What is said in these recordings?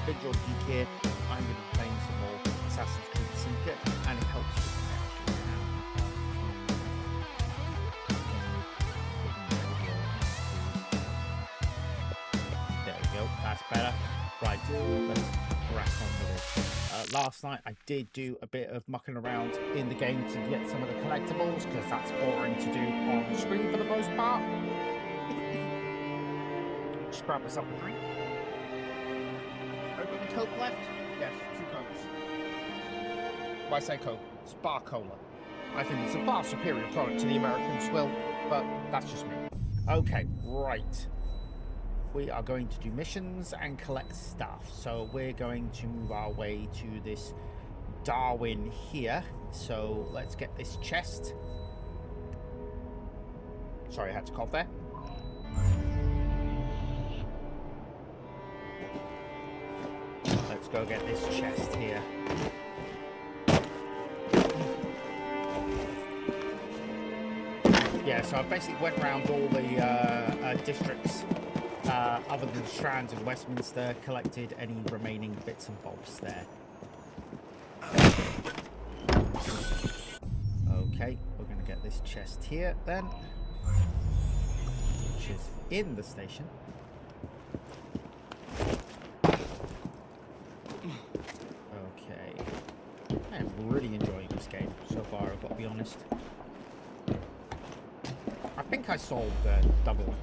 Big George Geek here. I'm going to be playing some more Assassin's Creed Syndicate, and it helps with the there we go, that's better. Right, let's crack on with it. Last night I did do a bit of mucking around in the game to get some of the collectibles, because that's boring to do on screen for the most part. Just grab myself a drink. I've got a Coke left? Yes, 2 Cokes. Why say Coke? It's Bar Cola. I think it's a far superior product to the American swill, but that's just me. Okay, right. We are going to do missions and collect stuff. So we're going to move our way to this Darwin here. So let's get this chest. Sorry, I had to cough there. Let's go get this chest here. Yeah, so I basically went around all the districts other than Strand and Westminster, collected any remaining bits and bobs there. Okay, we're going to get this chest here then, which is in the station. Okay, I'm really enjoying this game so far, I've got to be honest. I think I solved the double.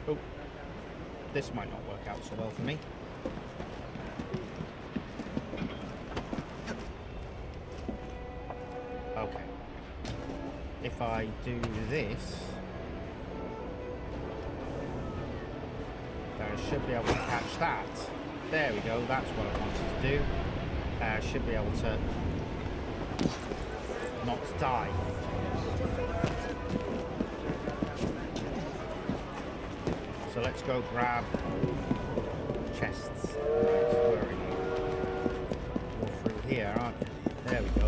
Oh, this might not work out so well for me. Okay. If I do this, then I should be able to catch that. There we go, that's what I wanted to do. I should be able to not die. So let's go grab chests. Right, where are you? You're through here, aren't you? There we go.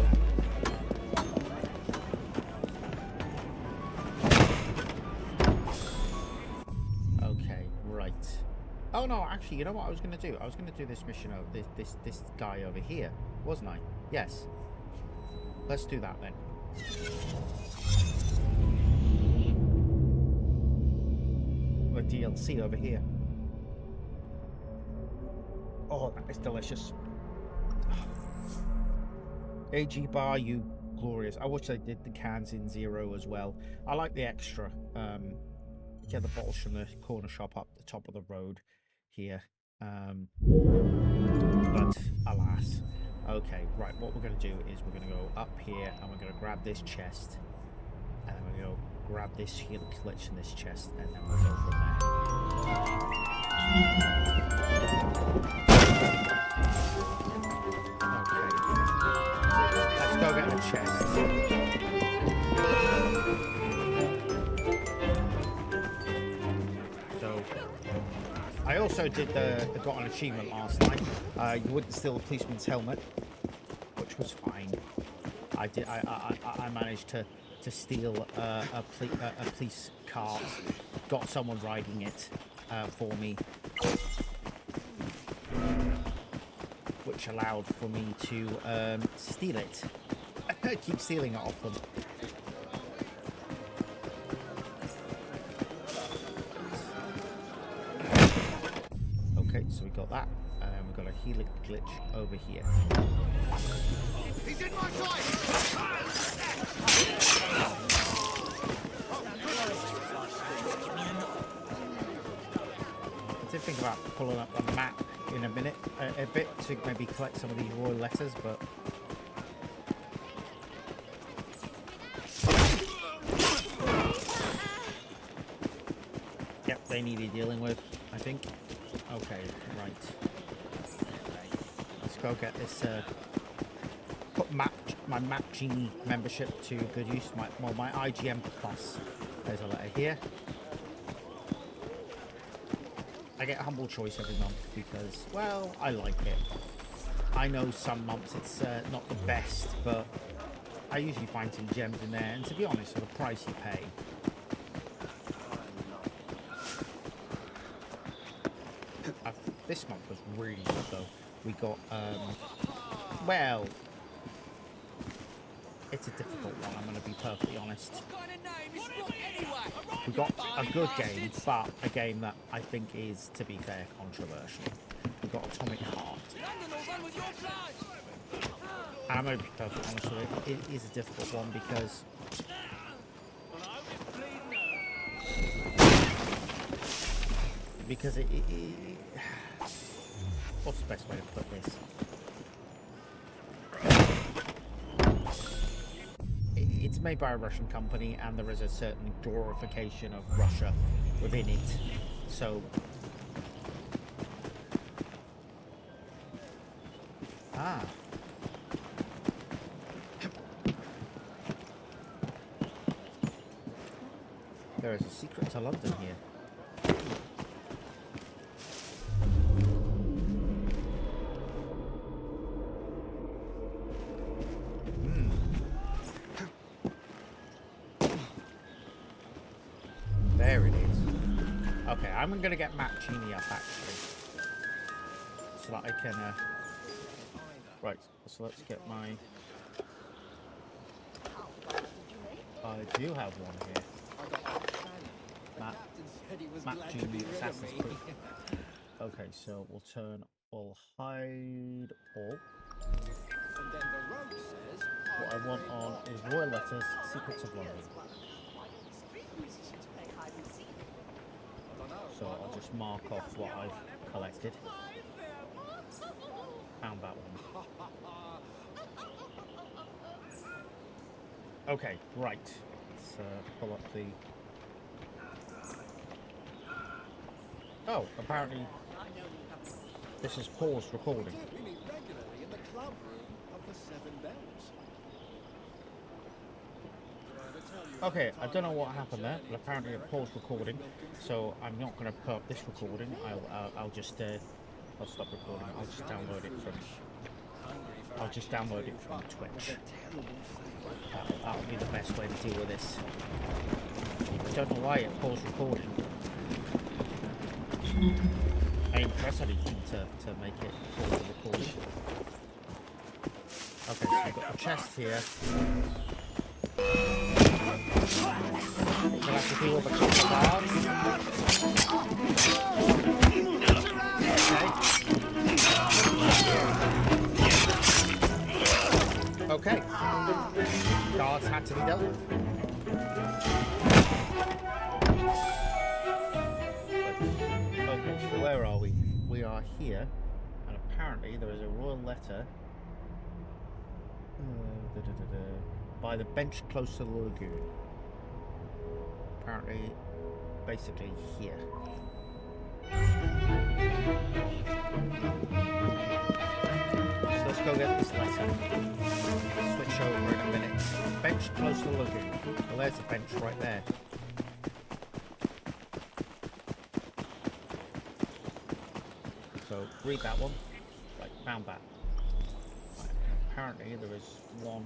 Okay, right. Oh no, actually, you know what I was going to do? I was going to do this mission over this guy over here, wasn't I? Yes. Let's do that then. The DLC over here. Oh, that is delicious. AG bar, you glorious. I wish they did the cans in Zero as well. I like the extra. Get the bottles from the corner shop up the top of the road here. But alas. Okay, right, what we're going to do is we're going to go up here and we're going to grab this chest. And then we're going to grab this heal glitch in this chest, and then we'll go from there. Okay. Let's go get the chest. So, I also did got an achievement last night. You wouldn't steal a policeman's helmet, which was fine. I managed to steal a police cart, got someone riding it for me, which allowed for me to steal it. I keep stealing it off them. Okay, so we got that, and we've got a healing glitch over here. He's in my sight! I did think about pulling up a map in a minute, a bit, to maybe collect some of these royal letters, but yep, they needed dealing with, I think. Okay, right. Let's go get this. Put my Map Genie membership to good use. My IGM Plus. There's a letter here. I get a humble choice every month because, well, I like it. I know some months it's not the best, but I usually find some gems in there, and to be honest, for the price you pay, This month was really good though. We got well, it's a difficult one, I'm going to be perfectly honest. We got a good game, but a game that I think is, to be fair, controversial. We got Atomic Heart. And I'm going to be perfectly honest with it, it is a difficult one because what's the best way to put this? It's made by a Russian company, and there is a certain glorification of Russia within it. So, there is a secret to London here. There it is. Okay, I'm gonna get Matt Cheney up actually, so that I can. Right, so let's get my. I do have one here. Matt Cheney, Assassin's Creed. Okay, so we'll hide all. What I want on is Royal Letters, Secrets of London. So I'll just mark off what I've collected. Found that one. Okay, right. Let's pull up the... Oh, apparently this is paused recording. Okay, I don't know what happened there, but apparently it paused recording, so I'm not going to put up this recording. I'll just I'll stop recording. I'll just download it from Twitch. That'll be the best way to deal with this. I don't know why it paused recording. I didn't press anything to make it pause the recording. Okay, so I've got the chest here. We'll have to deal with a couple of guards. Okay. Guards had to be dealt with. Okay, so where are we? We are here, and apparently there is a royal letter by the bench close to the lagoon. Apparently, basically here. So let's go get this letter. Switch over in a minute. Bench close to the lagoon. Well, there's a bench right there. So read that one. Right, found that. Right, apparently there is one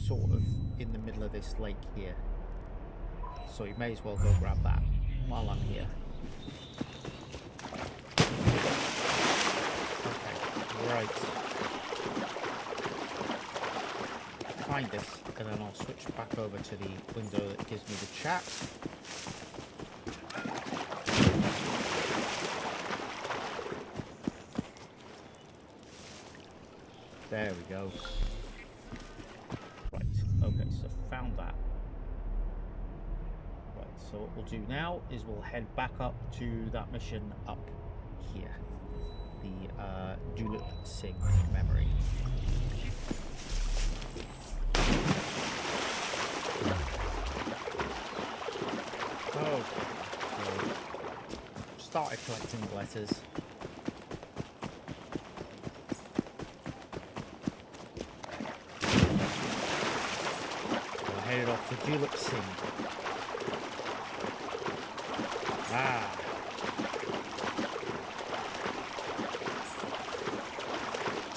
sort of in the middle of this lake here. So you may as well go grab that while I'm here. Okay, right. Find this, and then I'll switch back over to the window that gives me the chat. There we go. Right, okay, so found that. Right, so what we'll do now is we'll head back up to that mission up here. The Dulip Singh memory. Okay, so started collecting the letters. Headed off to Dulip Singh.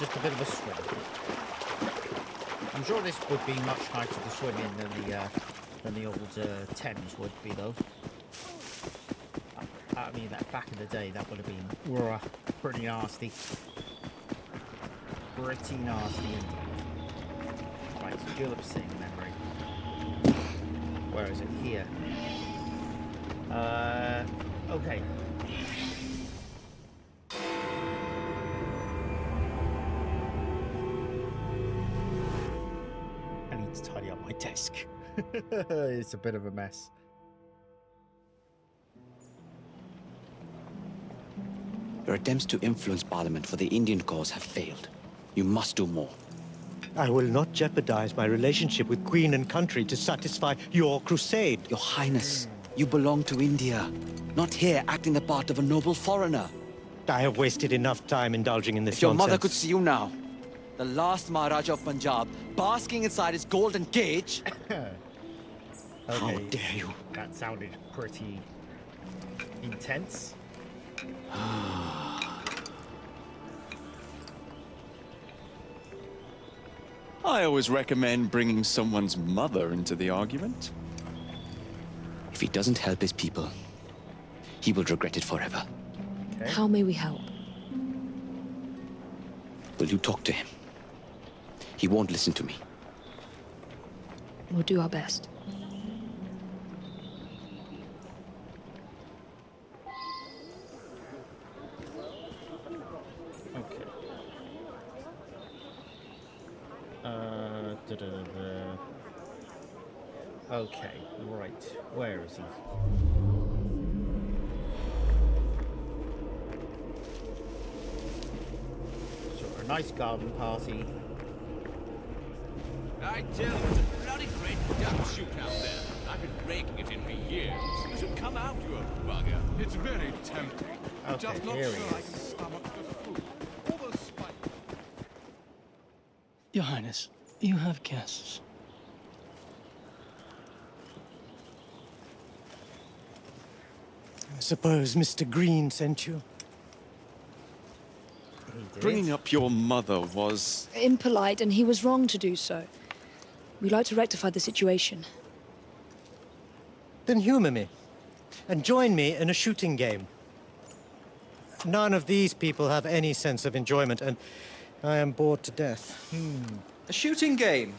Just a bit of a swim. I'm sure this would be much nicer to swim in than the old Thames would be, though. I mean, that back in the day, that would have been pretty nasty. Pretty nasty indeed. Right, Gillipsing memory. Where is it? Here. Okay. I need to tidy up my desk. It's a bit of a mess. Your attempts to influence Parliament for the Indian cause have failed. You must do more. I will not jeopardize my relationship with Queen and country to satisfy your crusade. Your Highness, you belong to India, not here acting the part of a noble foreigner. I have wasted enough time indulging in this If your nonsense. mother could see you now, the last Maharaja of Punjab, basking inside his golden cage. How Okay, dare you? that sounded pretty intense. I always recommend bringing someone's mother into the argument. If he doesn't help his people, he will regret it forever. Okay. How may we help? Will you talk to him? He won't listen to me. We'll do our best. Okay. Okay, right. Where is he? Sure, a nice garden party. I tell you, it's a bloody great duck shoot out there. I've been breaking it in for years. You should come out, you bugger. It's very tempting. Okay, Just not here sure he I is. can stomach the food. All those spices. Your Highness, you have guests. I suppose Mr. Green sent you. He did. Bringing up your mother was... Impolite, and he was wrong to do so. We'd like to rectify the situation. Then humor me, and join me in a shooting game. None of these people have any sense of enjoyment, and I am bored to death. A shooting game?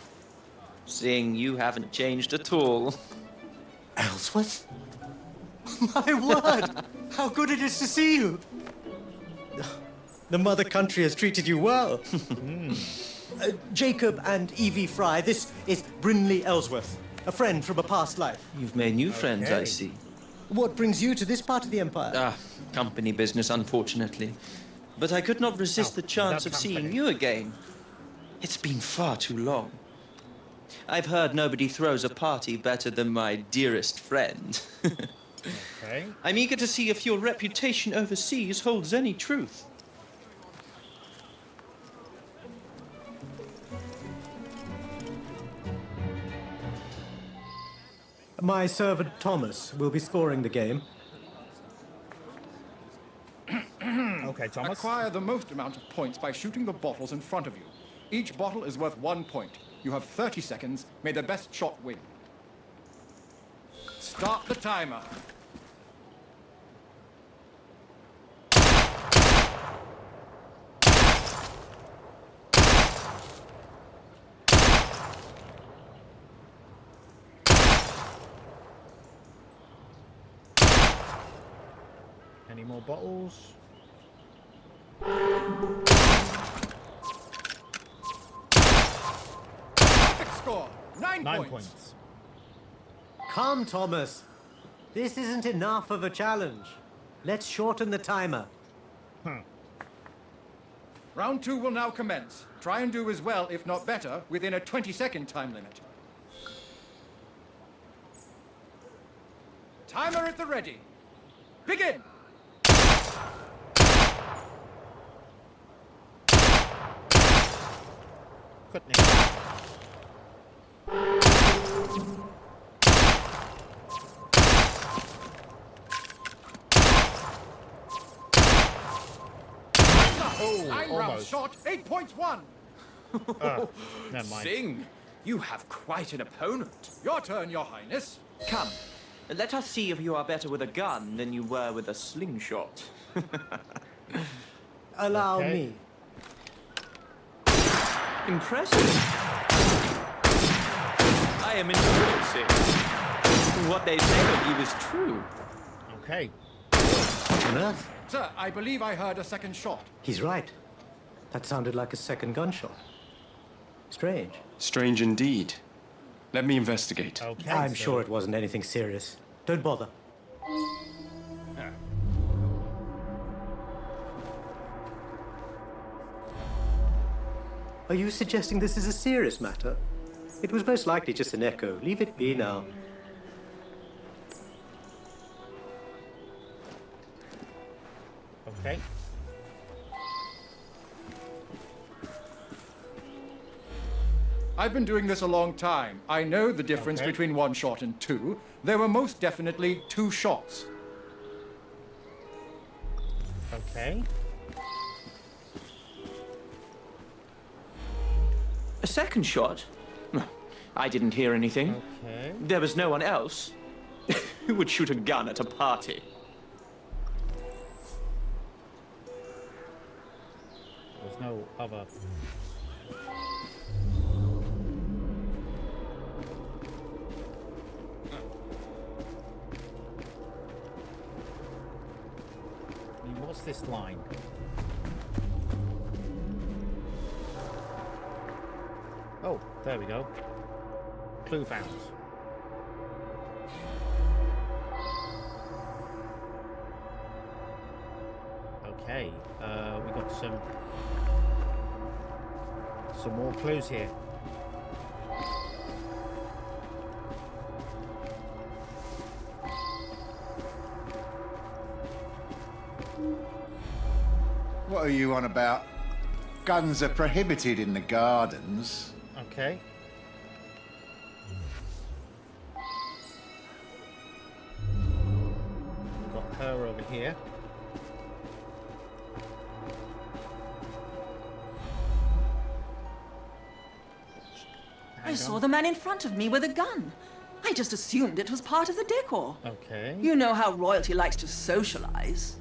Seeing you haven't changed at all. Ellsworth? My word! How good it is to see you! The mother country has treated you well. Jacob and Evie Fry, this is Brinley Ellsworth, a friend from a past life. You've made new friends, I Okay. see. What brings you to this part of the Empire? Ah, company business, unfortunately. But I could not resist Oh, the chance that of seeing company. you again. It's been far too long. I've heard nobody throws a party better than my dearest friend. Okay. I'm eager to see if your reputation overseas holds any truth. My servant Thomas will be scoring the game. Okay, Thomas. Acquire the most amount of points by shooting the bottles in front of you. Each bottle is worth 1 point. You have 30 seconds. May the best shot win. Start the timer. Any more bottles? Perfect score. 9 9 points. points. Come, Thomas. This isn't enough of a challenge. Let's shorten the timer. Round 2 will now commence. Try and do as well, if not better, within a 20-second time limit. Timer at the ready. Begin! Couldn't it? Oh, 9 rounds almost. shot, 8 points won. Never mind. Sing, you have quite an opponent. Your turn, Your Highness. Come, let us see if you are better with a gun than you were with a slingshot. Allow Okay. me. Impressive. I am in awe, sir. What they say of you is true. Okay. On Earth? Sir, I believe I heard a second shot. He's right. That sounded like a second gunshot. Strange. Strange indeed. Let me investigate. Okay. I'm so- sure it wasn't anything serious. Don't bother. Are you suggesting this is a serious matter? It was most likely just an echo. Leave it be now. Okay. I've been doing this a long time. I know the difference Okay. between one shot and two. There were most definitely two shots. Okay. A second shot? I didn't hear anything. Okay. There was no one else. Who would shoot a gun at a party? There's no other. What's this line? Oh, there we go. Clue found. Okay, we got some more clues here. What are you on about? Guns are prohibited in the gardens. Okay. We've got her over here. I saw the man in front of me with a gun. I just assumed it was part of the decor. Okay. You know how royalty likes to socialize.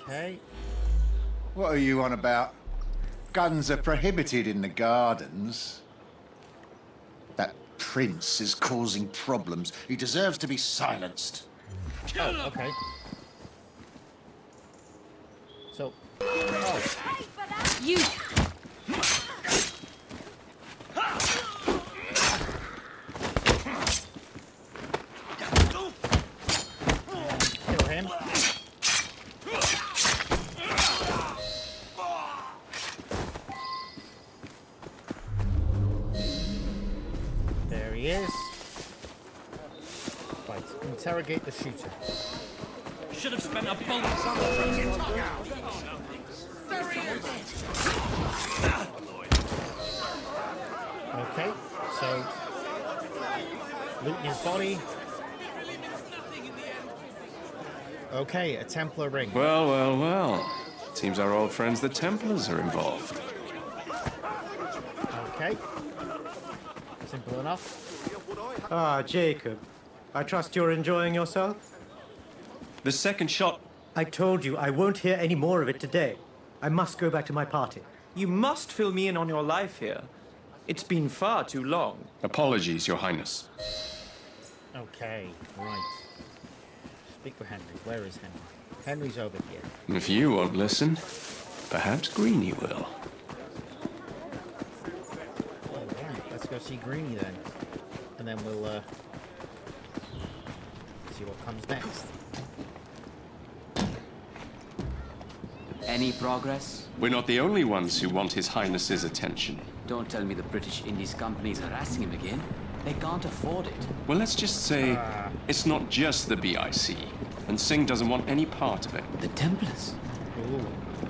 Okay. What are you on about? Guns are prohibited in the gardens. That prince is causing problems. He deserves to be silenced. Oh, okay. So, oh, You... kill him. There he is. Right, interrogate the shooter. Should have spent a bullet on the Okay, so looting his body. Okay, a Templar ring. Well, well, well. Seems our old friends the Templars are involved. Okay. Simple enough. Ah, Jacob. I trust you're enjoying yourself? The second shot. I told you I won't hear any more of it today. I must go back to my party. You must fill me in on your life here. It's been far too long. Apologies, Your Highness. Okay, right. Speak with Henry. Where is Henry? Henry's over here. If you won't listen, perhaps Greenie will. All right, let's go see Greenie then. And then we'll see what comes next. Any progress? We're not the only ones who want His Highness's attention. Don't tell me the British Indies Company is harassing him again. They can't afford it. Well, let's just say it's not just the BIC, and Singh doesn't want any part of it. The Templars? Ooh.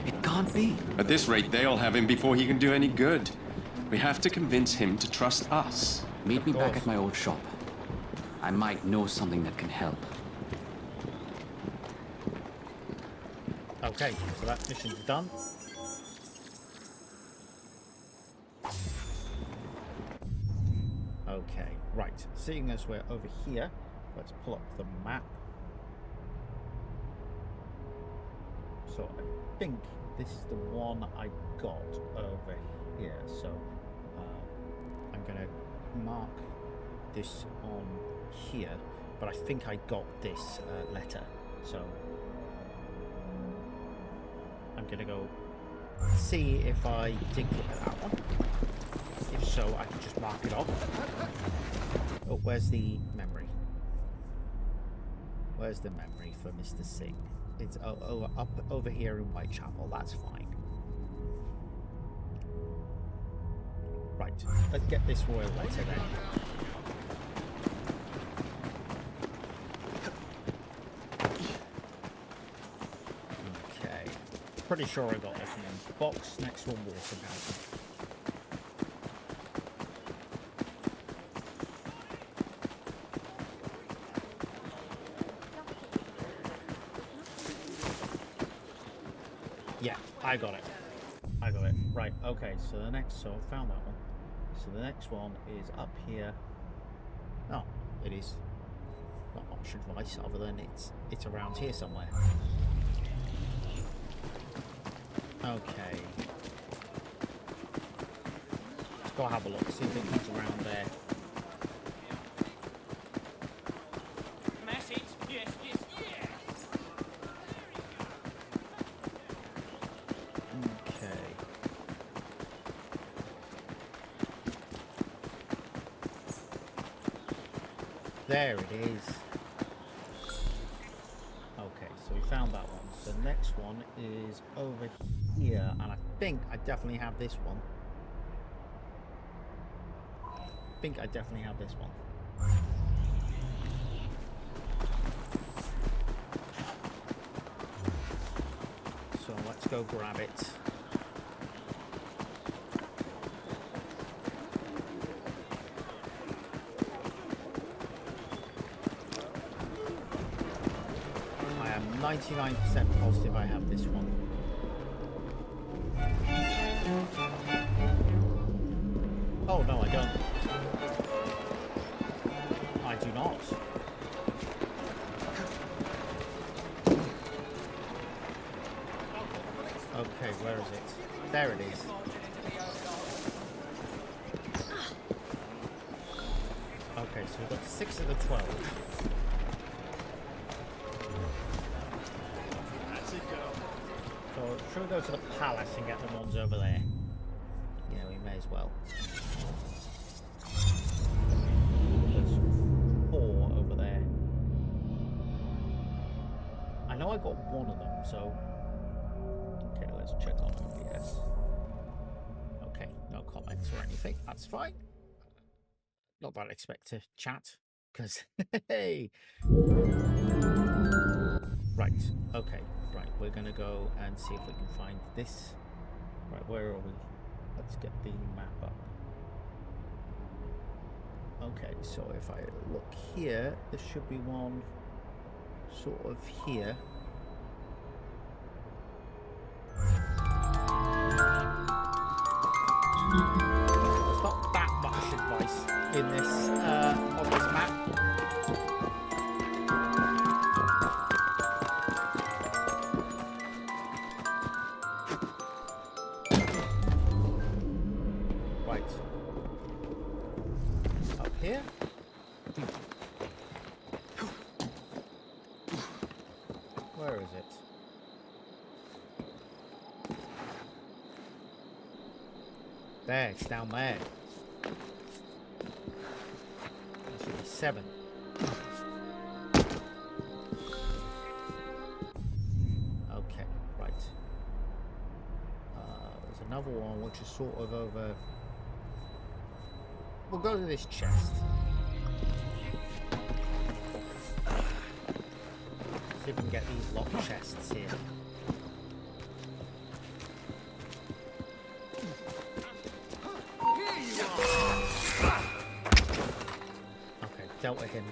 It can't be. At this rate, they'll have him before he can do any good. We have to convince him to trust us. Meet me back at my old shop. I might know something that can help. Okay, so that mission's done. Right, seeing as we're over here, let's pull up the map. So I think this is the one I got over here. So I'm going to mark this on here, but I think I got this letter. So I'm going to go see if I did get that one. If so, I can just mark it off. Oh, where's the memory? Where's the memory for Mr. Singh? It's up over here in Whitechapel. That's fine. Right, let's get this royal letter then. Okay. Pretty sure I got this one. Box, next one, water fountain. Yeah, I got it. I got it. Right, okay, so the next, so I found that one. So the next one is up here. Oh, it is not much advice other than it's around here somewhere. Okay. Let's go have a look, see if it comes around there. Message? Yes, yes, yes! Okay. There it is. Okay, so we found that one. So the next one is over here, and I think I definitely have this one. I think I definitely have this one. So let's go grab it. I am 99% positive I have this one. Oh no, I don't. I do not. Okay, where is it? There it is. Okay, so we've got 6 of the 12. So should we go to the palace and get the ones over there? Yeah, we may as well. There's 4 over there. I know I got one of them, so... Okay, let's check on OBS. Okay, no comments or anything. That's fine. Not that I expect to chat, because... Hey! Right, okay. Right, we're going to go and see if we can find this. Right, where are we? Let's get the map up. Okay, so if I look here, there should be one sort of here. There's not that much advice in this, on this map. Here? Where is it? There, it's down there. There should be 7. Okay, right. There's another one which is sort of over... We'll go to this chest. See if we can get these locked chests here. Okay, dealt with him.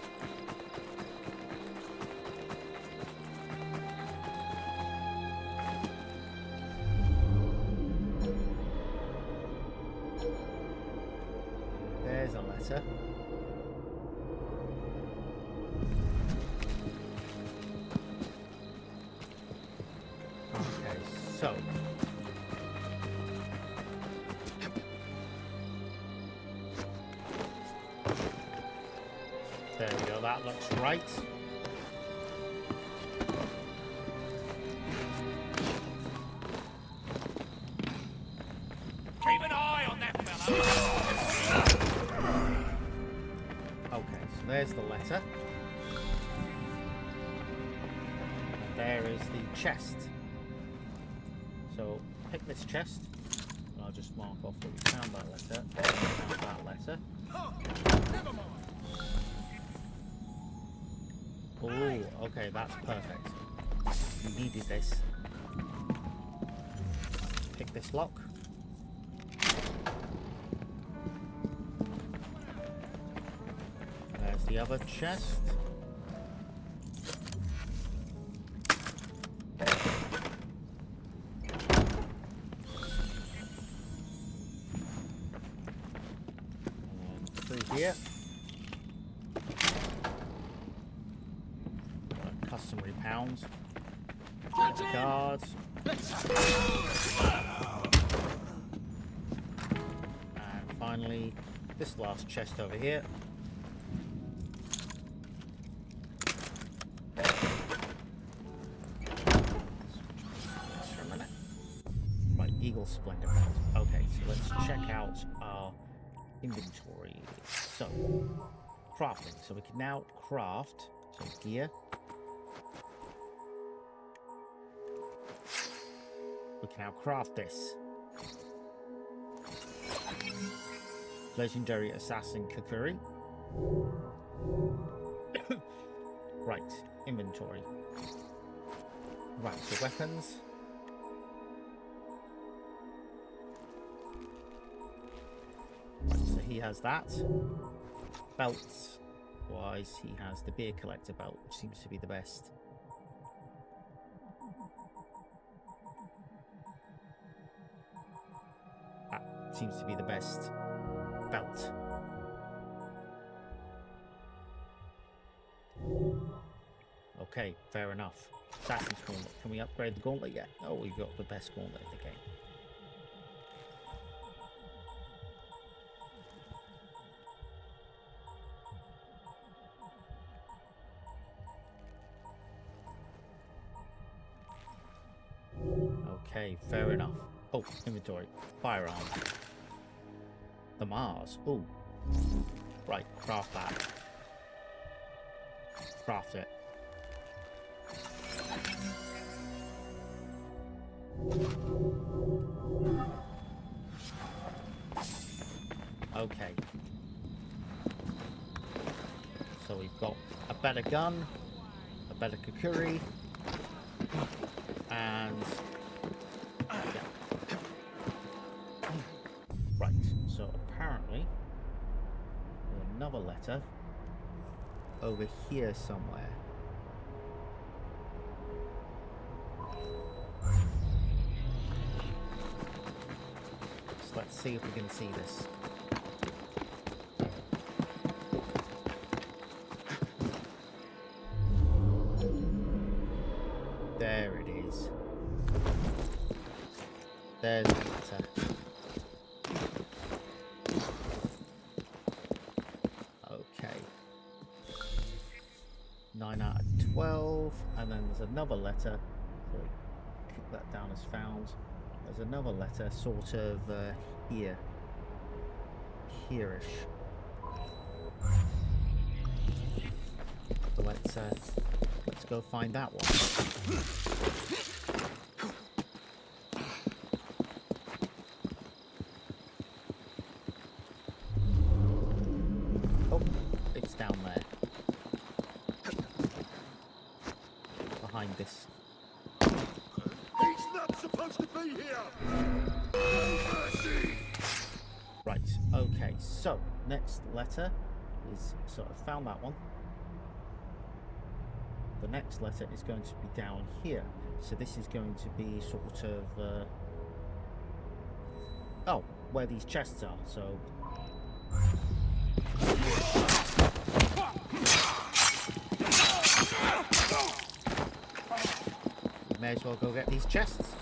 There's a letter. There we go, that looks right. Keep an eye on that fella. Okay, so there's the letter. And there is the chest. So pick this chest, and I'll just mark off that we found that letter. We found that letter. Never mind. Oh, okay, that's perfect. We needed this. Pick this lock. There's the other chest. And through here. Customary pounds. Cards. And finally, this last chest over here. Right, Eagle Splendor pounds. Okay, so let's check out our inventory. So, crafting. So we can now craft. So gear. We can now craft this. Legendary Assassin Kukuri. Right, inventory. Right, so weapons. Right, so he has that. Belts wise, he has the beer collector belt, which seems to be the best. That seems to be the best belt. Okay, fair enough. Assassin's Gauntlet. Can we upgrade the gauntlet yet? Oh, we've got the best gauntlet in the game. Okay, fair enough. Oh, inventory. Firearm. The Mars. Oh. Right, craft that. Craft it. Okay. So we've got a better gun, a better Kukuri, and yeah. Right, so apparently there's another letter over here somewhere. So let's see if we can see this. There it is. There's the letter. Okay. 9 out of 12. And then there's another letter. So keep that down as found. There's another letter sort of here. Here-ish. So let's go find that one. Oh, it's down there. Behind this. He's not supposed to be here! Right, okay, so next letter is sort of found that one. The next letter is going to be down here. So this is going to be sort of oh, where these chests are, so we may as well go get these chests.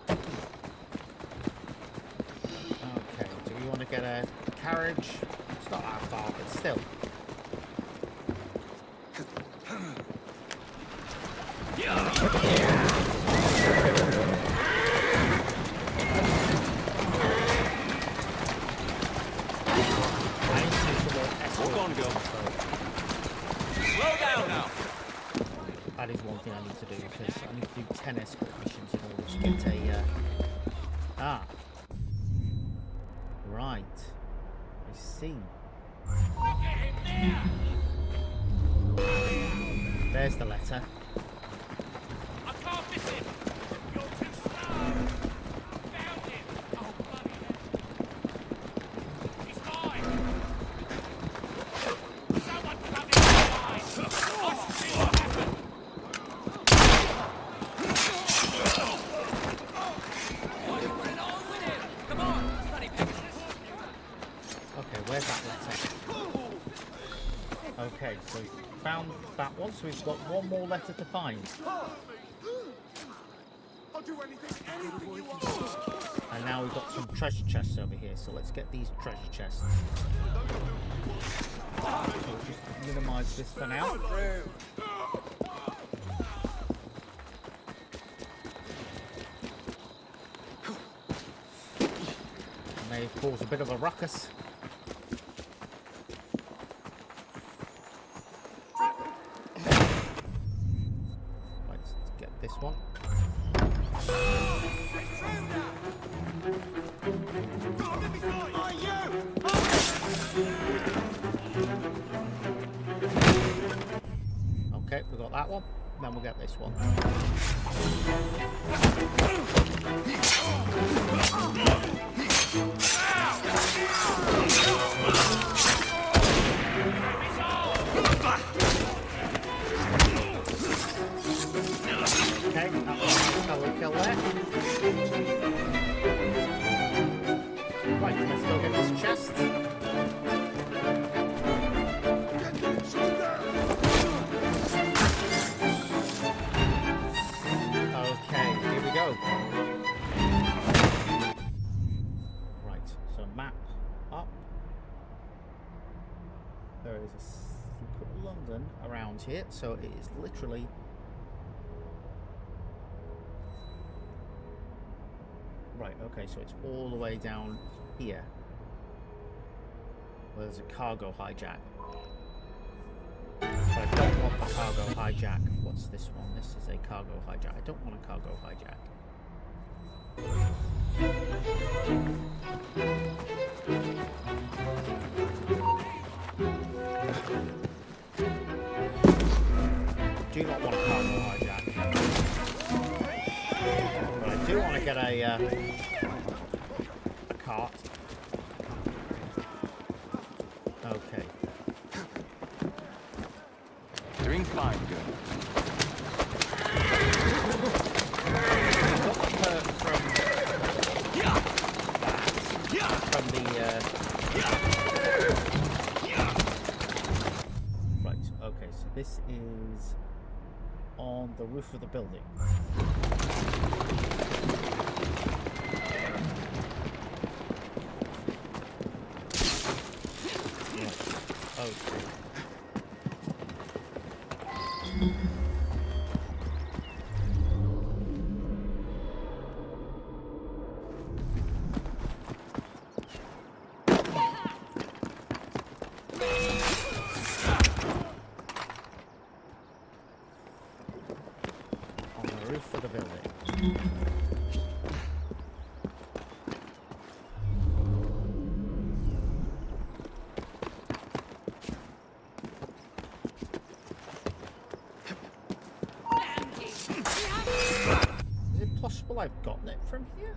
Okay, do we want to get a carriage. It's not that far, but still. Walk on, girl. Slow down now. That is one thing I need to do, because I need to do 10 escort missions in order to get a... Right. I see. There's the letter. I can't miss it. You're too slow. Found it. Oh, bloody hell. He's mine. Someone come in line. I should see what happened. Why you put it on with him? Come on, bloody Pegasus. Okay, where's that letter? Okay, so we found that one, so we've got one more letter to find. I'll do anything you want. And now we've got some treasure chests over here, so let's get these treasure chests. So we'll just minimise this for now. May cause a bit of a ruckus. Let's get this one. Okay, we got that one. Then we'll get this one. Okay, that will kill there. Right, let's go get this chest. Okay, here we go. Right, so map up. There is a secret London around here, so it is literally right. Okay, so it's all the way down here. Where there's a cargo hijack. But I don't want the cargo hijack. What's this one? This is a cargo hijack. I don't want a cargo hijack. Do not want a cargo hijack. But I do want to get a cart. Okay. Doing fine, good. Got the perk from the right. Okay, so this is on the roof of the building. Right. Okay. On the roof of the building. Is it possible I've gotten it from here?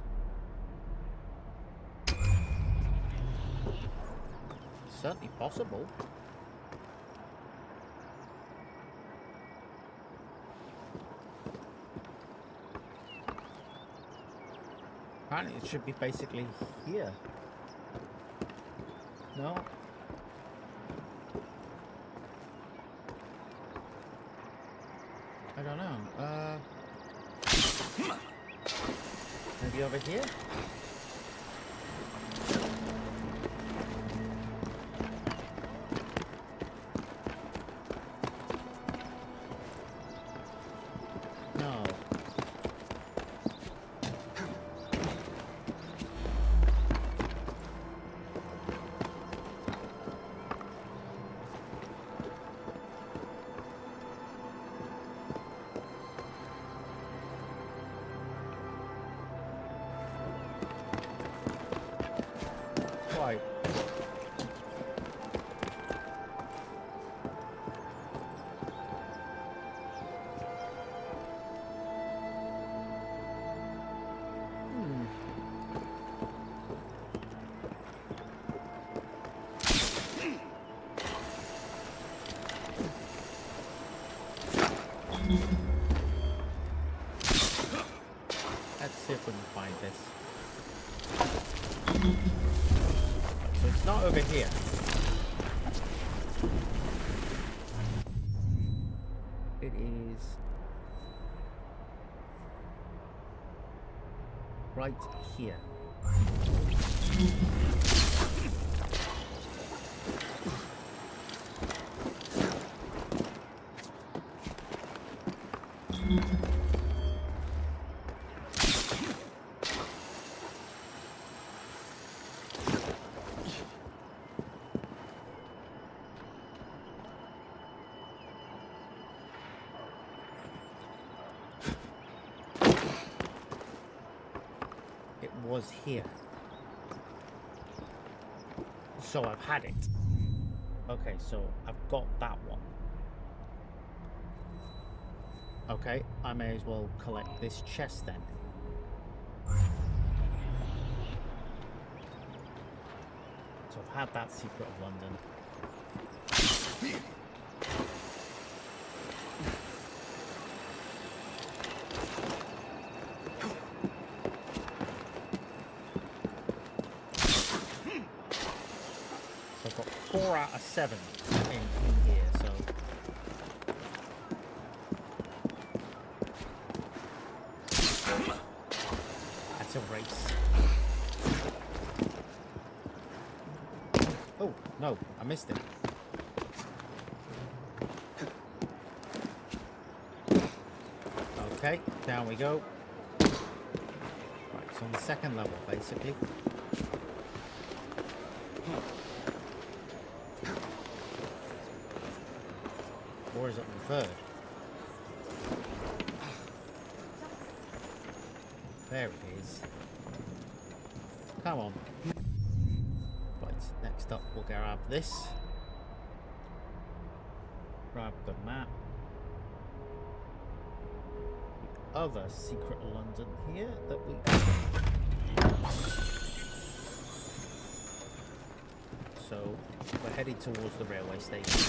It's certainly possible. Apparently it should be basically here. No? I don't know. Maybe over here? it's not over here. It is right here. It was here. So I've had it. Okay, so I've got that one. Okay, I may as well collect this chest then. So I've had that Secret of London. So I've got 4 out of 7 in here, so... That's a race. Oh, no, I missed it. Okay, down we go. Right, it's on the second level, basically. Or is it on the third? There it is. Come on. Right, next up we'll grab this. Grab the map. The other Secret London here that we... So, we're headed towards the railway station.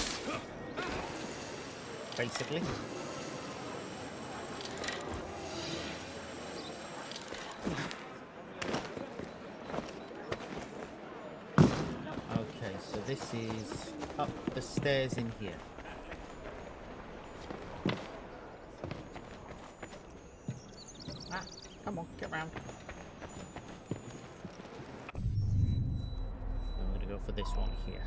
Basically. Okay, so this is up the stairs in here. Ah, come on, get round. I'm gonna go for this one here.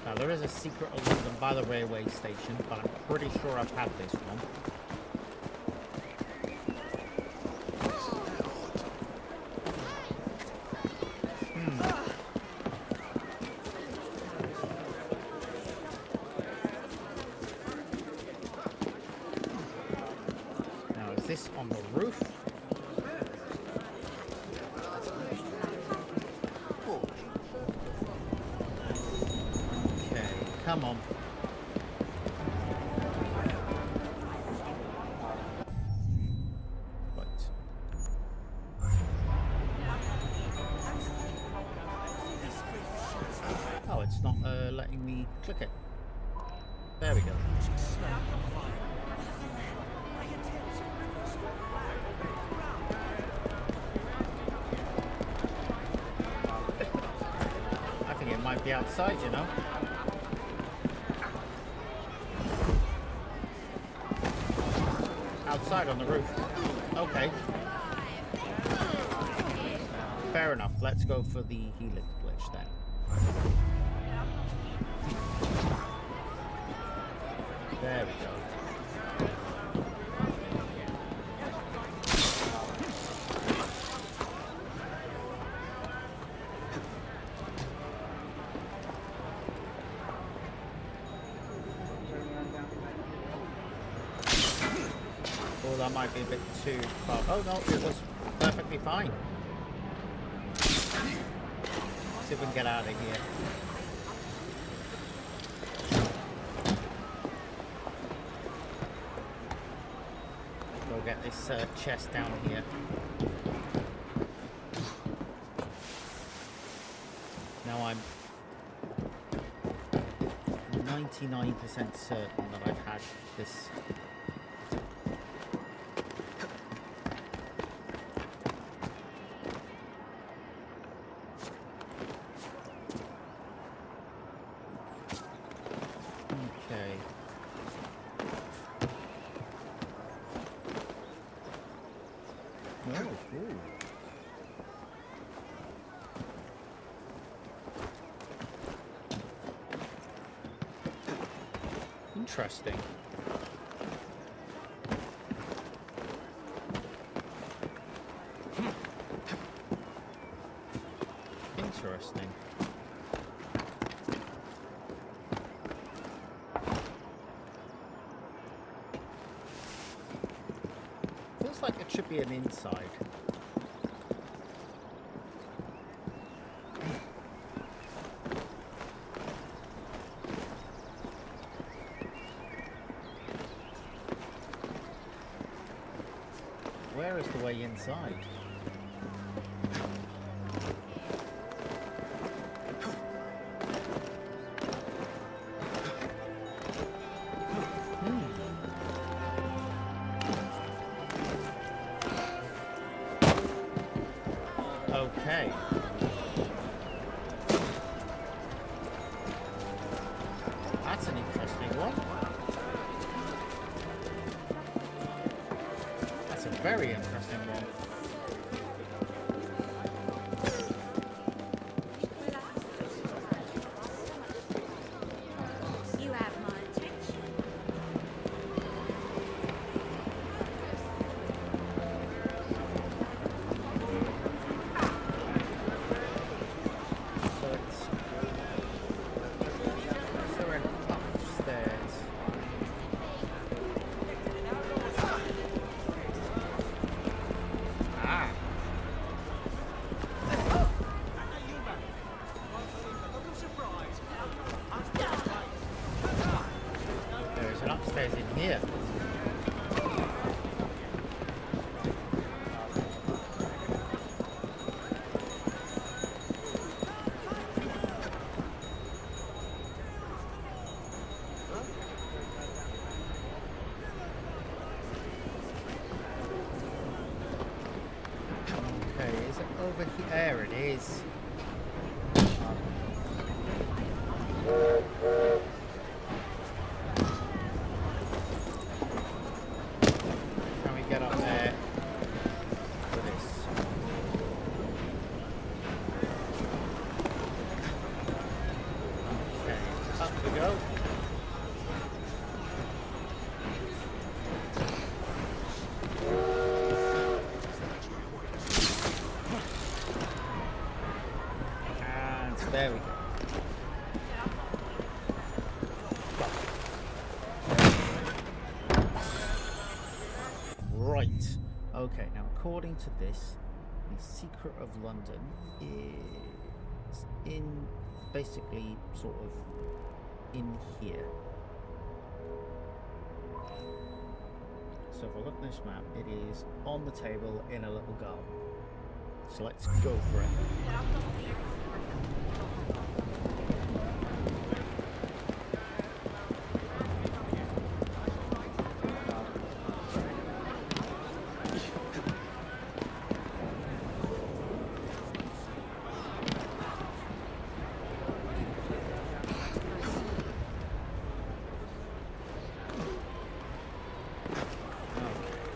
Now, there is a Secret of London by the railway station, but I'm pretty sure I've had this one. Now, is this on the roof? Come on. Right. Oh, it's not letting me click it. There we go. I think it might be outside, you know. Outside on the roof. Okay. Fair enough. Let's go for the helix glitch then. There we go. That might be a bit too far. Oh no, it was perfectly fine. See if we can get out of here. Go get this chest down here. Now I'm 99% 99% certain that I've had this. Okay. Oh, cool. Interesting. Interesting. Feels like it should be an inside. Where is the way inside? Okay. That's an interesting one. That's a very interesting one. You have my attention. So it's... Is there an upstairs? Ah! There's an upstairs in here. Okay, is it over here? There it is. Can we get up there for this? Okay, up we go. And there we go. Right. Okay, now according to this, the secret of London is in basically sort of in here. So if I look at this map, it is on the table in a little garden. So let's go for it.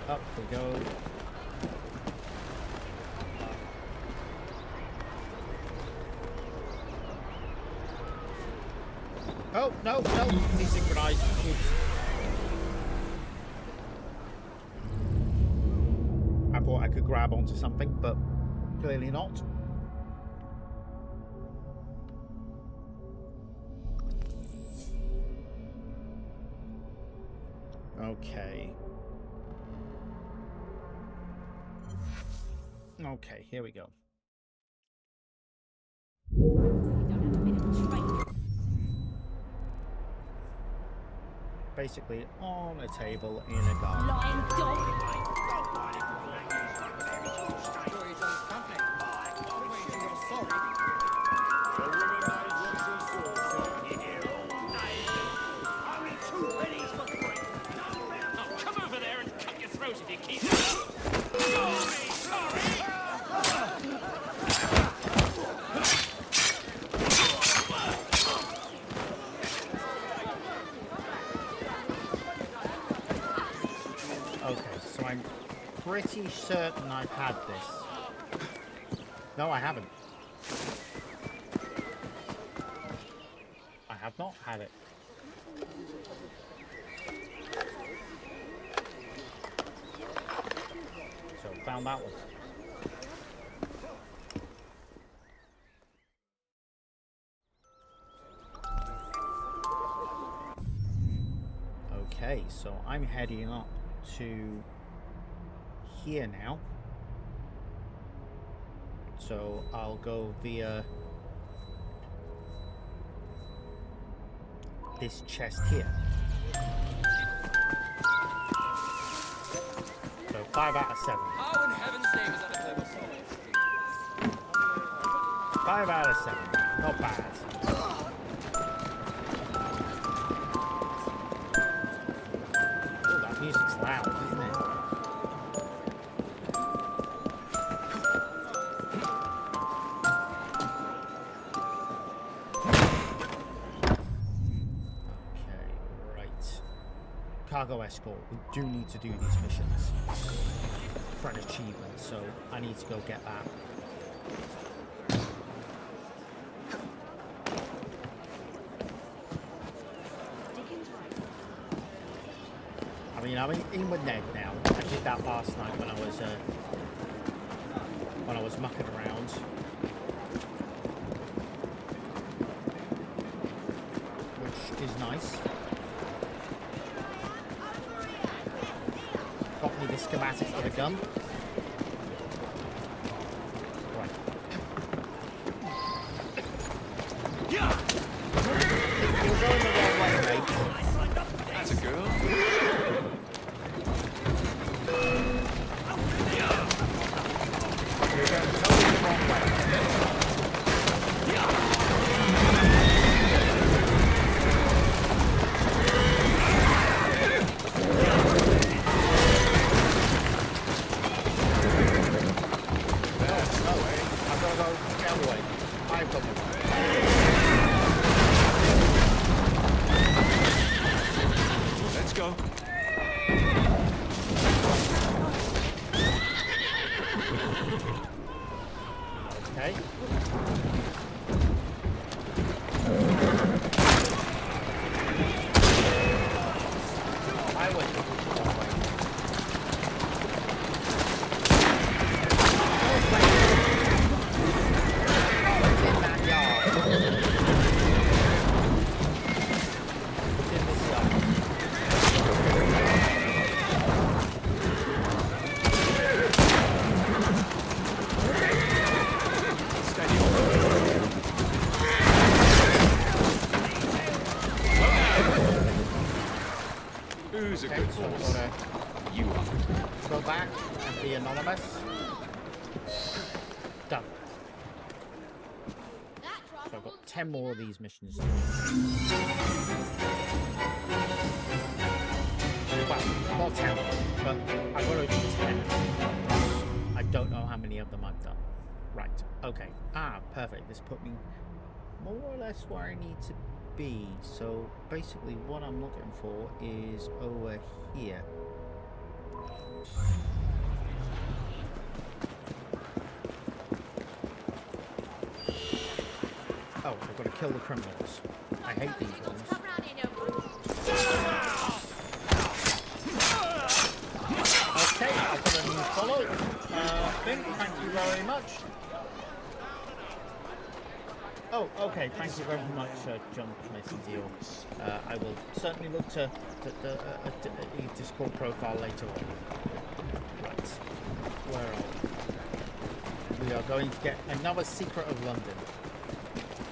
Up we go. Oh, no, no, desynchronized. Oops. I thought I could grab onto something, but clearly not. Okay. Okay, here we go. Basically on a table in a garden. Lying dog. So I'm pretty certain I've had this. No, I haven't. I have not had it. So found that one. Okay, so I'm heading up to here now. So I'll go via this chest here. So 5 out of 7. How in heaven's name is that a clever solid? 5 out of 7. Not bad. Oh, that music's loud, isn't it? Cargo escort. We do need to do these missions for an achievement, so I need to go get that. I mean, I'm in with Ned now. I did that last night when I was mucking around. Which is nice. Got me the schematic for the gun. Right. You're going the wrong way, mate. That's a girl. You're going totally the wrong way. Let's go. Okay. I went the wrong way. What's in that yard? What's in this yard? Who's a Okay, good so we've horse? got to You are. go back and be anonymous. Done. So I've got 10 more of these missions to do. Well, not 10, but I've got to do 10. I don't know how many of them I've done. Right, okay. Ah, perfect. This put me more or less where I need to be. So basically what I'm looking for is over here. Oh, I've got to kill the criminals. I hate these ones. Okay, I've got a new follow. Finn, thank you very much. Oh, okay, thank you very much, John Deal. I will certainly look to a Discord profile later on. Right, where are we? We are going to get another Secret of London.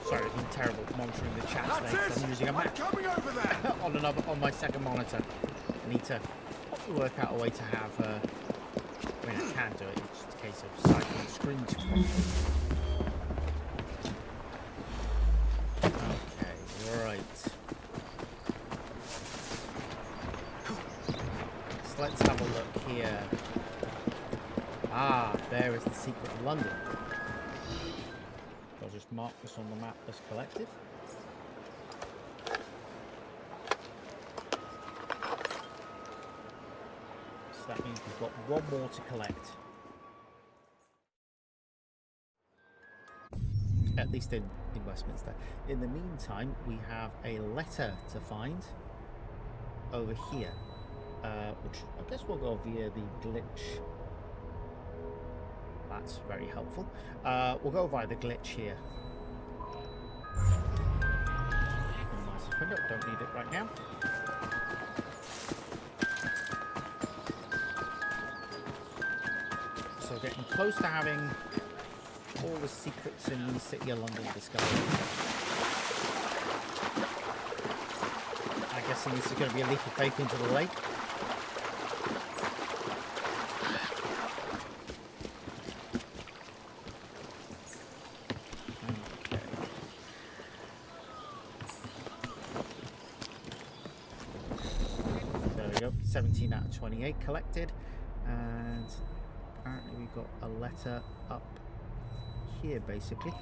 Sorry, I've been terrible monitoring the chat today because I'm using a Mac on my second monitor. I need to probably work out a way to have. I mean, I can do it. It's just a case of cycling screens properly. Okay, right. So let's have a look here. Ah, there is the Secret of London. I'll just mark this on the map as collected. So that means we've got one more to collect. At least in Westminster. In the meantime, we have a letter to find over here. Which I guess we'll go via the glitch. That's very helpful. We'll go via the glitch here. Minimize this window, don't need it right now. So getting close to having all the secrets in the City of London discovered. I'm guessing this is going to be a leap of faith into the lake. There we go, 17 out of 28 collected, and apparently we've got a letter up here, basically.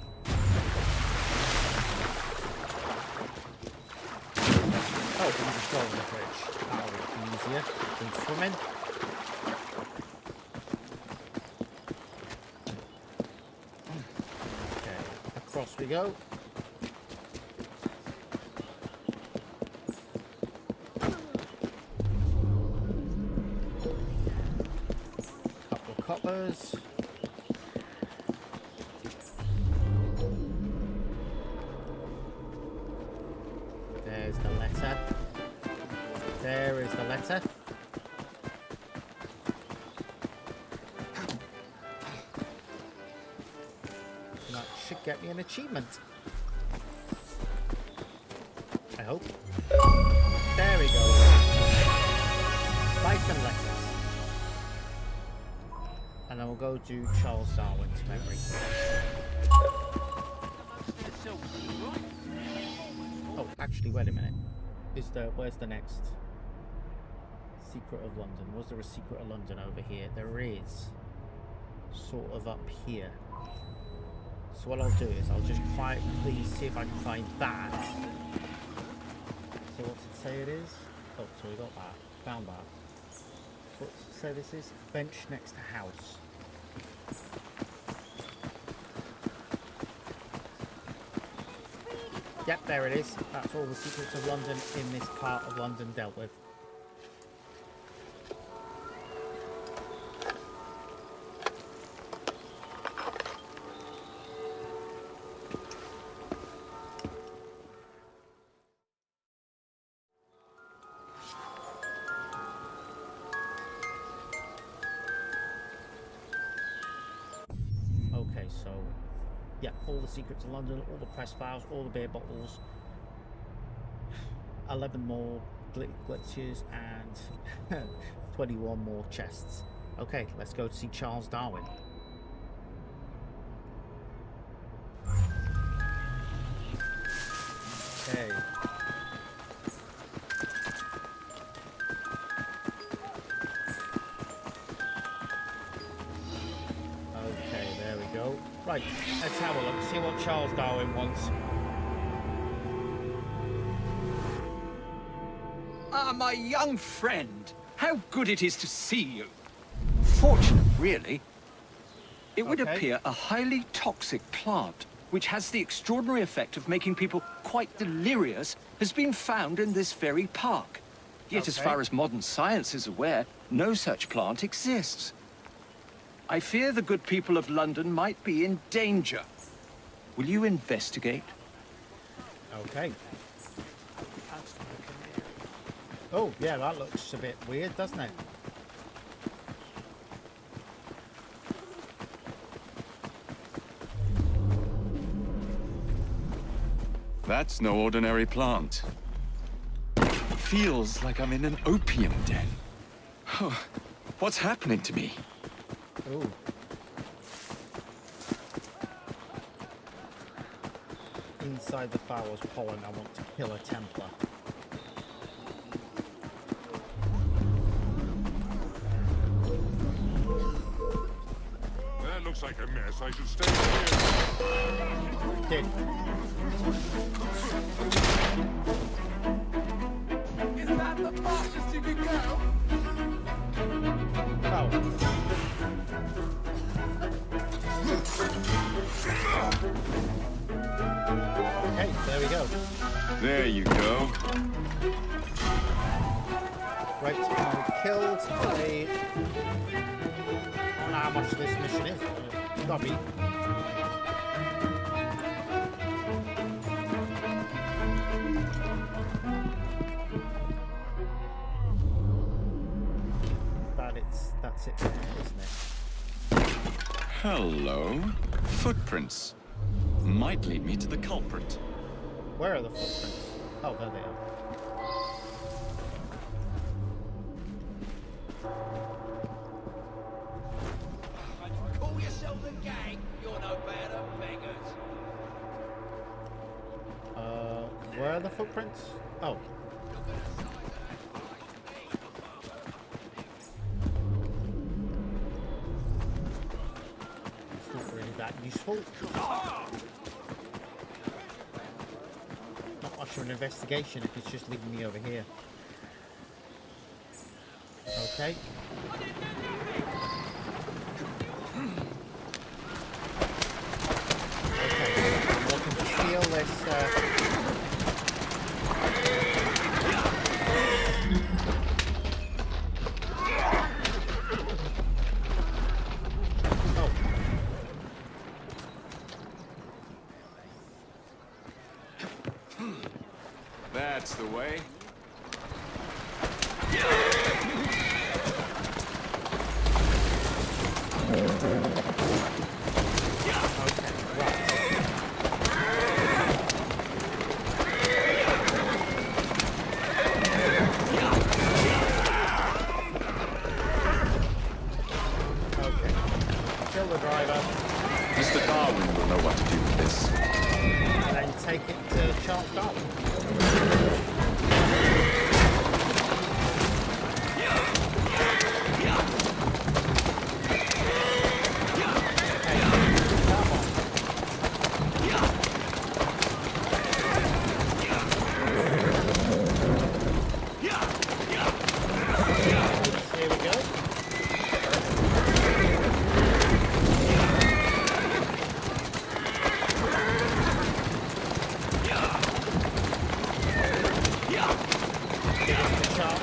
Oh, we can just go on the bridge. That'll be easier than swimming. Okay, across we go. Couple of coppers. There's the letter. There is the letter. That should get me an achievement. I hope. There we go. Life and letters. And then we'll go to Charles Darwin's memory. Oh, actually, wait a minute. Where's the next Secret of London? Was there a Secret of London over here? There is. Sort of up here. So what I'll do is I'll just quietly see if I can find that. So what's it say it is? Oh, so we got that. Found that. So what's it say this is? Bench next to house. Yep, there it is. That's all the secrets of London in this part of London dealt with. Okay, so yeah, all the secrets of London, all the press files, all the beer bottles, 11 more glitches, and 21 more chests. Okay, let's go to see Charles Darwin. Okay. Okay, there we go. Right, let's have a look, see what Charles Darwin wants. Ah, my young friend. How good it is to see you. Fortunate, really. It would appear a highly toxic plant, which has the extraordinary effect of making people quite delirious, has been found in this very park. Yet as far as modern science is aware, no such plant exists. I fear the good people of London might be in danger. Will you investigate? Okay. Oh, yeah, that looks a bit weird, doesn't it? That's no ordinary plant. Feels like I'm in an opium den. Oh, what's happening to me? Oh. Inside the flowers pollen, I want to kill a Templar. That looks like a mess. I should stay here. Did. Is that the fastest you can go? go. Okay, there we go. There you go. Right, I killed a... I don't know how much this mission is. It's gotta be. That's it there, isn't it? Hello. Footprints. Might lead me to the culprit. Where are the footprints? Oh, there they are. Call yourself the gang? You're no better than beggars. Where are the footprints? Oh. It's not really that useful. Not much of an investigation if it's just leading me over here. Okay. Okay, I'm looking to steal this, That's the way. kill the driver. Mr. Darwin will know what to do with this. And then take it to Charles Darwin. Here we go.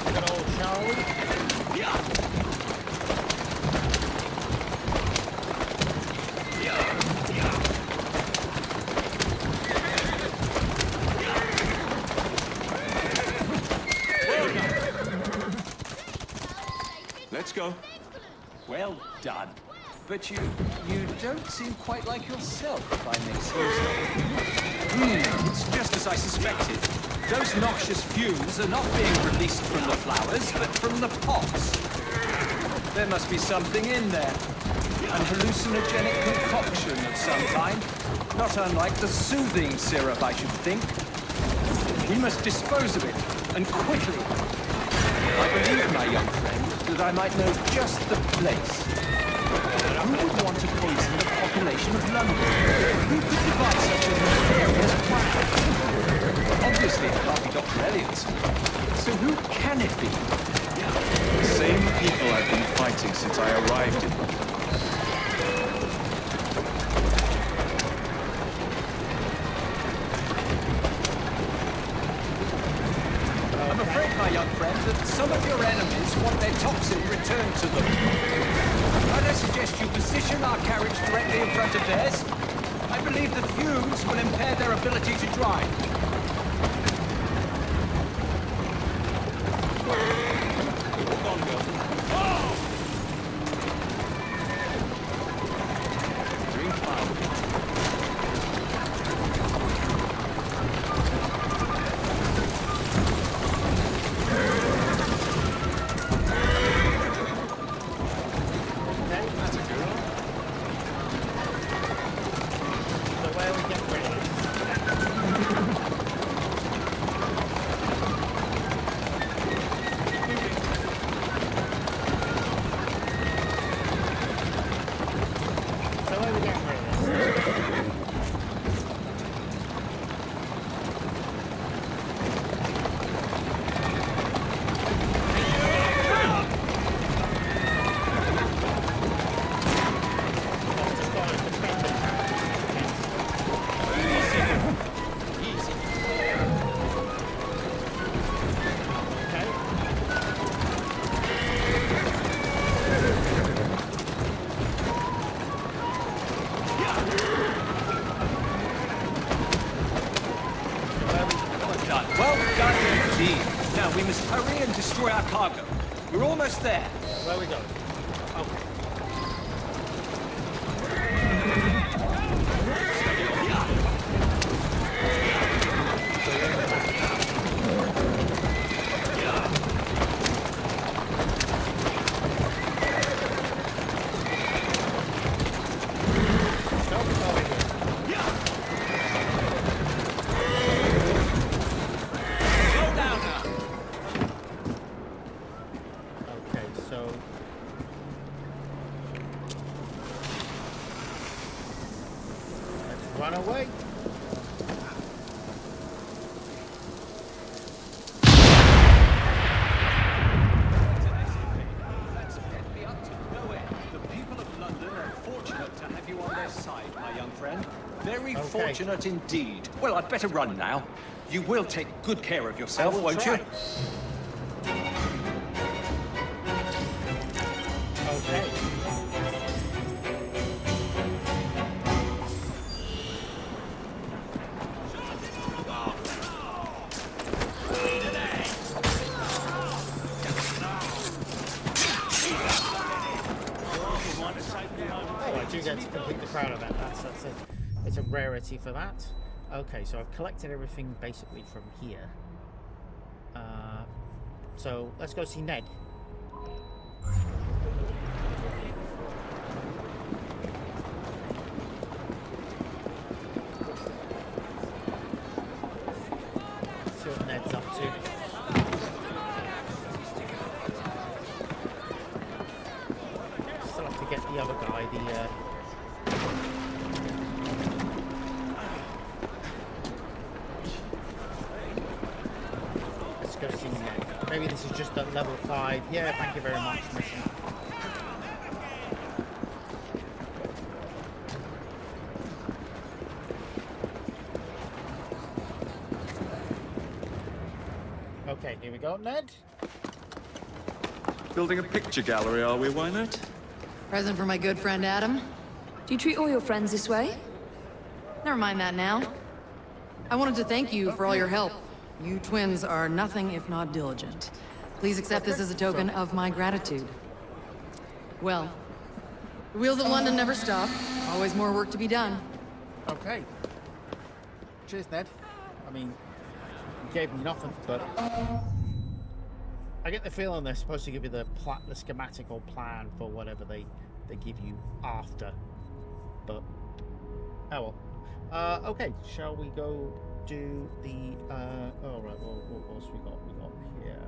Good old Charlie. Let's go. Well done. But you don't seem quite like yourself, if I may say so. It's just as I suspected. Those noxious fumes are not being released from the flowers, but from the pots. There must be something in there. An hallucinogenic concoction of some kind. Not unlike the soothing syrup, I should think. We must dispose of it, and quickly. I believe, my young friend, that I might know just the place. Who would want to poison the population of London? Who could devise such a nefarious plan? Obviously, it can't be Dr. Elliot's. So who can it be? The same people I've been fighting since I arrived in London. I'm afraid, my young friend, that some of your enemies want their toxin returned to them. Might I suggest you position our carriage directly in front of theirs? I believe the fumes will impair their ability to drive. Drink fire. That's a good one. So where we get rid of this? Hurry and destroy our cargo. We're almost there. Where are we going? Okay. Okay, so let's run away. That's get me up to no end. The people of London are fortunate to have you on their side, my young friend. Very fortunate indeed. Well, I'd better run now. You will take good care of yourself, won't you? Okay. Oh, I do get to complete the crowd event. It's a rarity for that. Okay, so I've collected everything basically from here. So let's go see Ned. See what Ned's up to. Still have to get the other guy, Let's go see Ned. Maybe this is just at level 5. Yeah, thank you very much, mission. Okay, here we go, Ned. Building a picture gallery, are we, Wynette? Present for my good friend Adam? Do you treat all your friends this way? Never mind that now. I wanted to thank you for all your help. You twins are nothing if not diligent. Please accept this as a token of my gratitude. Well, the wheels of London never stop. Always more work to be done. Okay. Cheers, Ned. I mean, you gave me nothing, but I get the feeling they're supposed to give you the schematic or plan for whatever they give you after. But oh well. Okay, shall we go do the oh right, well, what else we got here?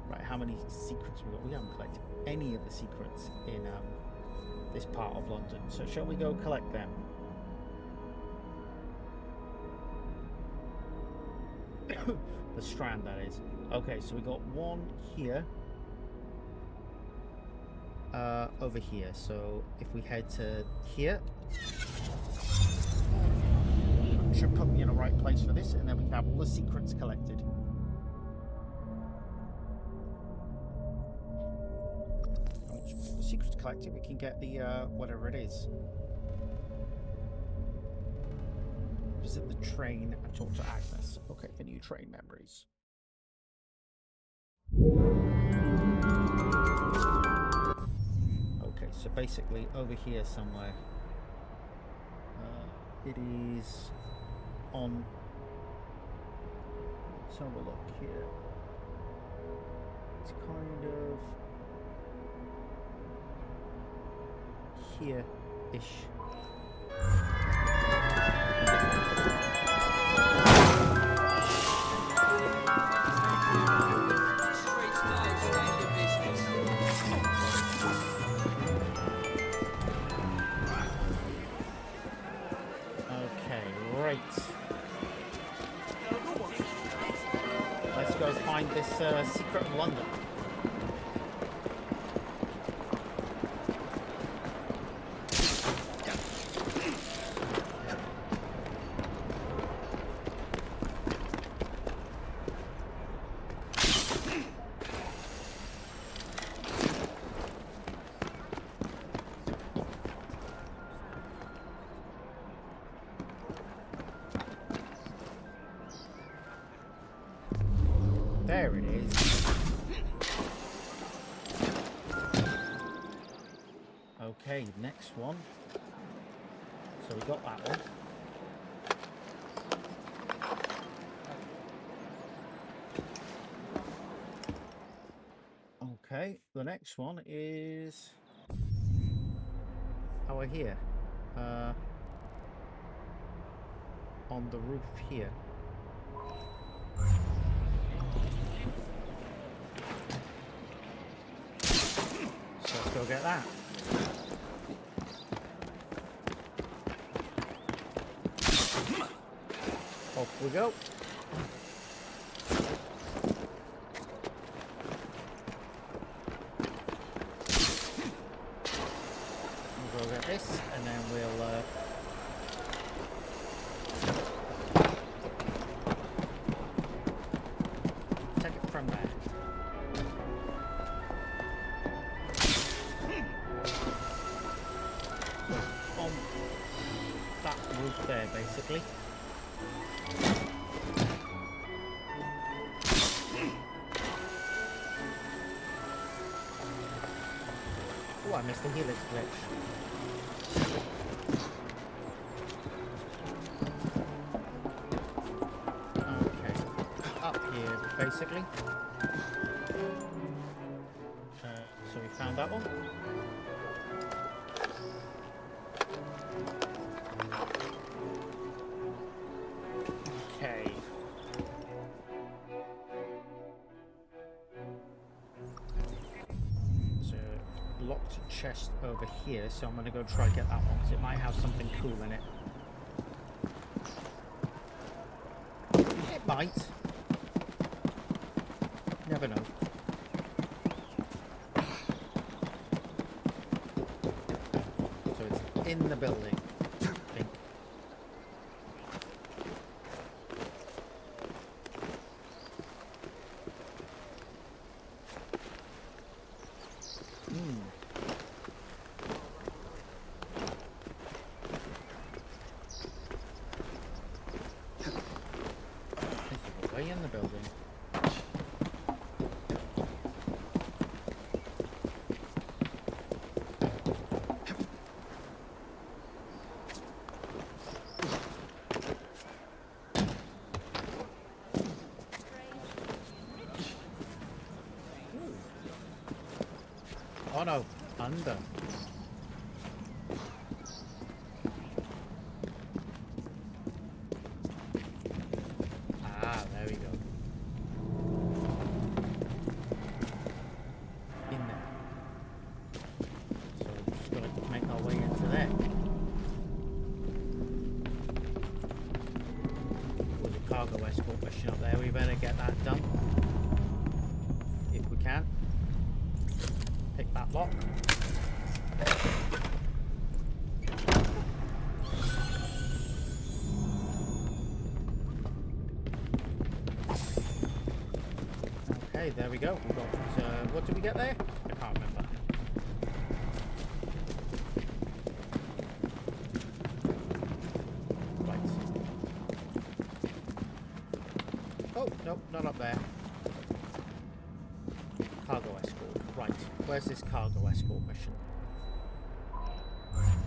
Right, how many secrets we got? We haven't collected any of the secrets in this part of London, so shall we go collect them? The Strand, that is. Okay, so we got one here, over here. So if we head to here, should put me in the right place for this, and then we can have all the secrets collected. Once the secrets collected, we can get the whatever it is. Visit the train and talk to Agnes. Okay, the new train memories. Okay, so basically over here somewhere. It is on. Let's have a look here. It's kind of here-ish. Let's go find this secret of London. There it is. Okay, next one. So we got that one. Okay, the next one is over here. On the roof here. So let's go get that. Off we go. We'll go get this, and then we'll take it from there. So on that roof there, basically. Oh, I missed the helix glitch. Okay, up here, basically. So we found that one. Okay. Locked chest over here, so I'm gonna go try get that one because it might have something cool in it. It might. Never know. So it's in the building, I think. Way in the building. Oh no, under. Ah, there we go. In there. So we're just gonna make our way into there. There's a cargo escort mission up there. We better get that done. If we can. Pick that lock. Okay, there we go. We got what did we get there? I can't remember. Right. Oh, nope, not up there. Cargo escort. Right. Where's this cargo escort mission?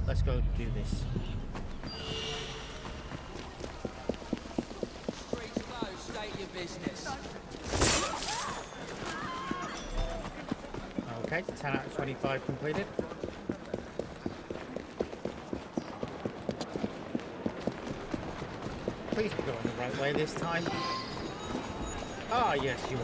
Let's go do this. State your business. Okay, 10 out of 25 completed. Please be going the right way this time. Ah, yes, you are.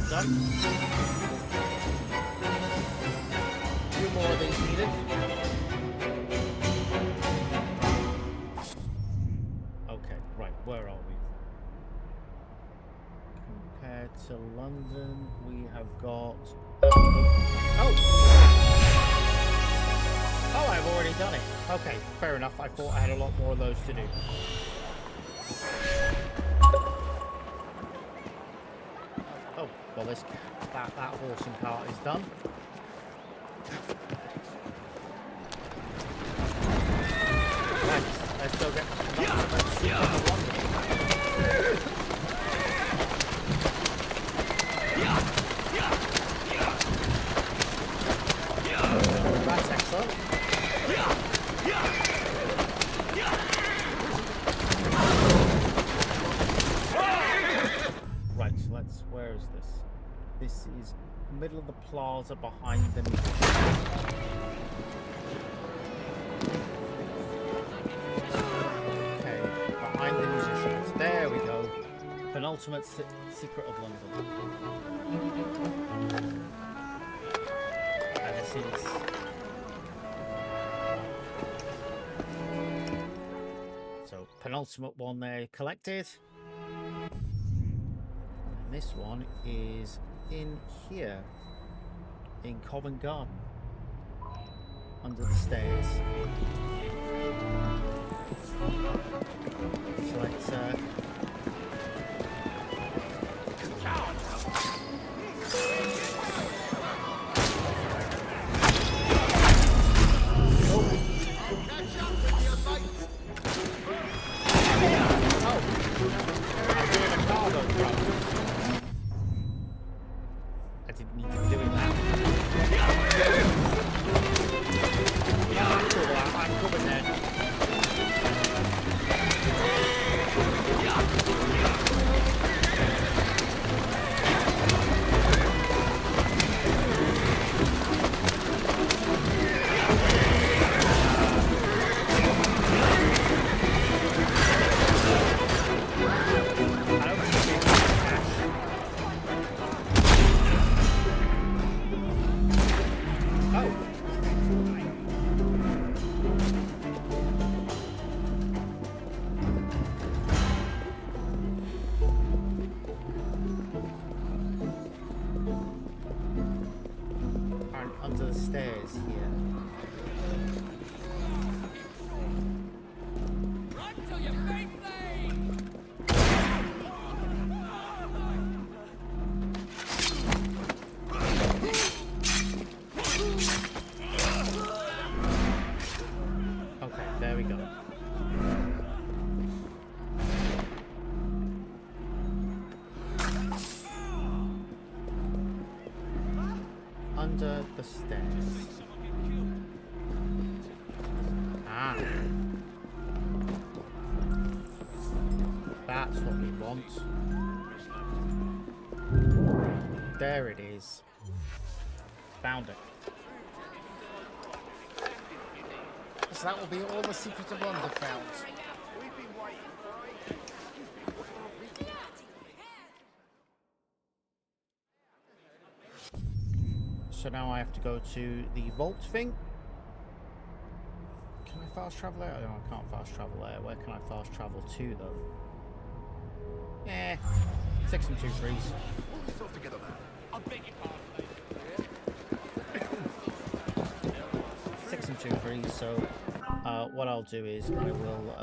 done. A few more of these needed. Okay, right, where are we? Compared to London, we have got... Oh, I've already done it. Okay, fair enough. I thought I had a lot more of those to do. Oh, well, that horse and cart is done. Right, let's go get That's excellent. Right, so where is this? This is middle of the plaza behind the musicians. Okay, behind the musicians. There we go. Penultimate secret of London. And this is... So, penultimate one there collected. And this one is in here, in Covent Garden, under the stairs. So let's I didn't need to be doing that. I'm coming then. Under the stairs here. Run till you faint blade! Okay, there we go. Under the stairs. Ah. That's what we want. There it is. Found it. So that will be all the secrets of London found. So now I have to go to the vault thing. Can I fast travel there? No, I can't fast travel there. Where can I fast travel to though? 6 and 2 3s. 6 and 2 3s. So what I'll do is I will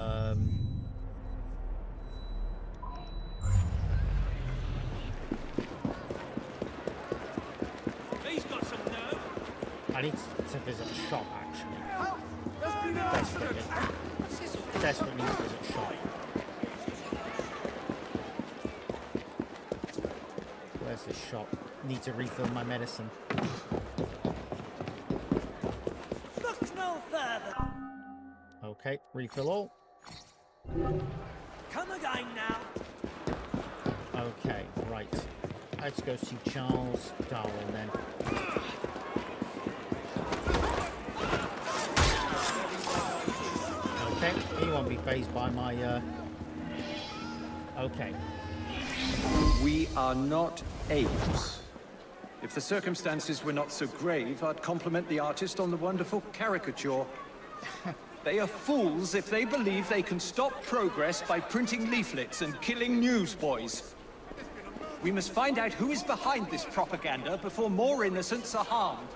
I need to visit a shop actually. Desperately need to visit a shop. Where's this shop? Need to refill my medicine. Look no further. Okay, refill all. Come again now. Okay, right. Let's go see Charles Darwin then. Okay, he won't be fazed by my, Okay. We are not apes. If the circumstances were not so grave, I'd compliment the artist on the wonderful caricature. They are fools if they believe they can stop progress by printing leaflets and killing newsboys. We must find out who is behind this propaganda before more innocents are harmed.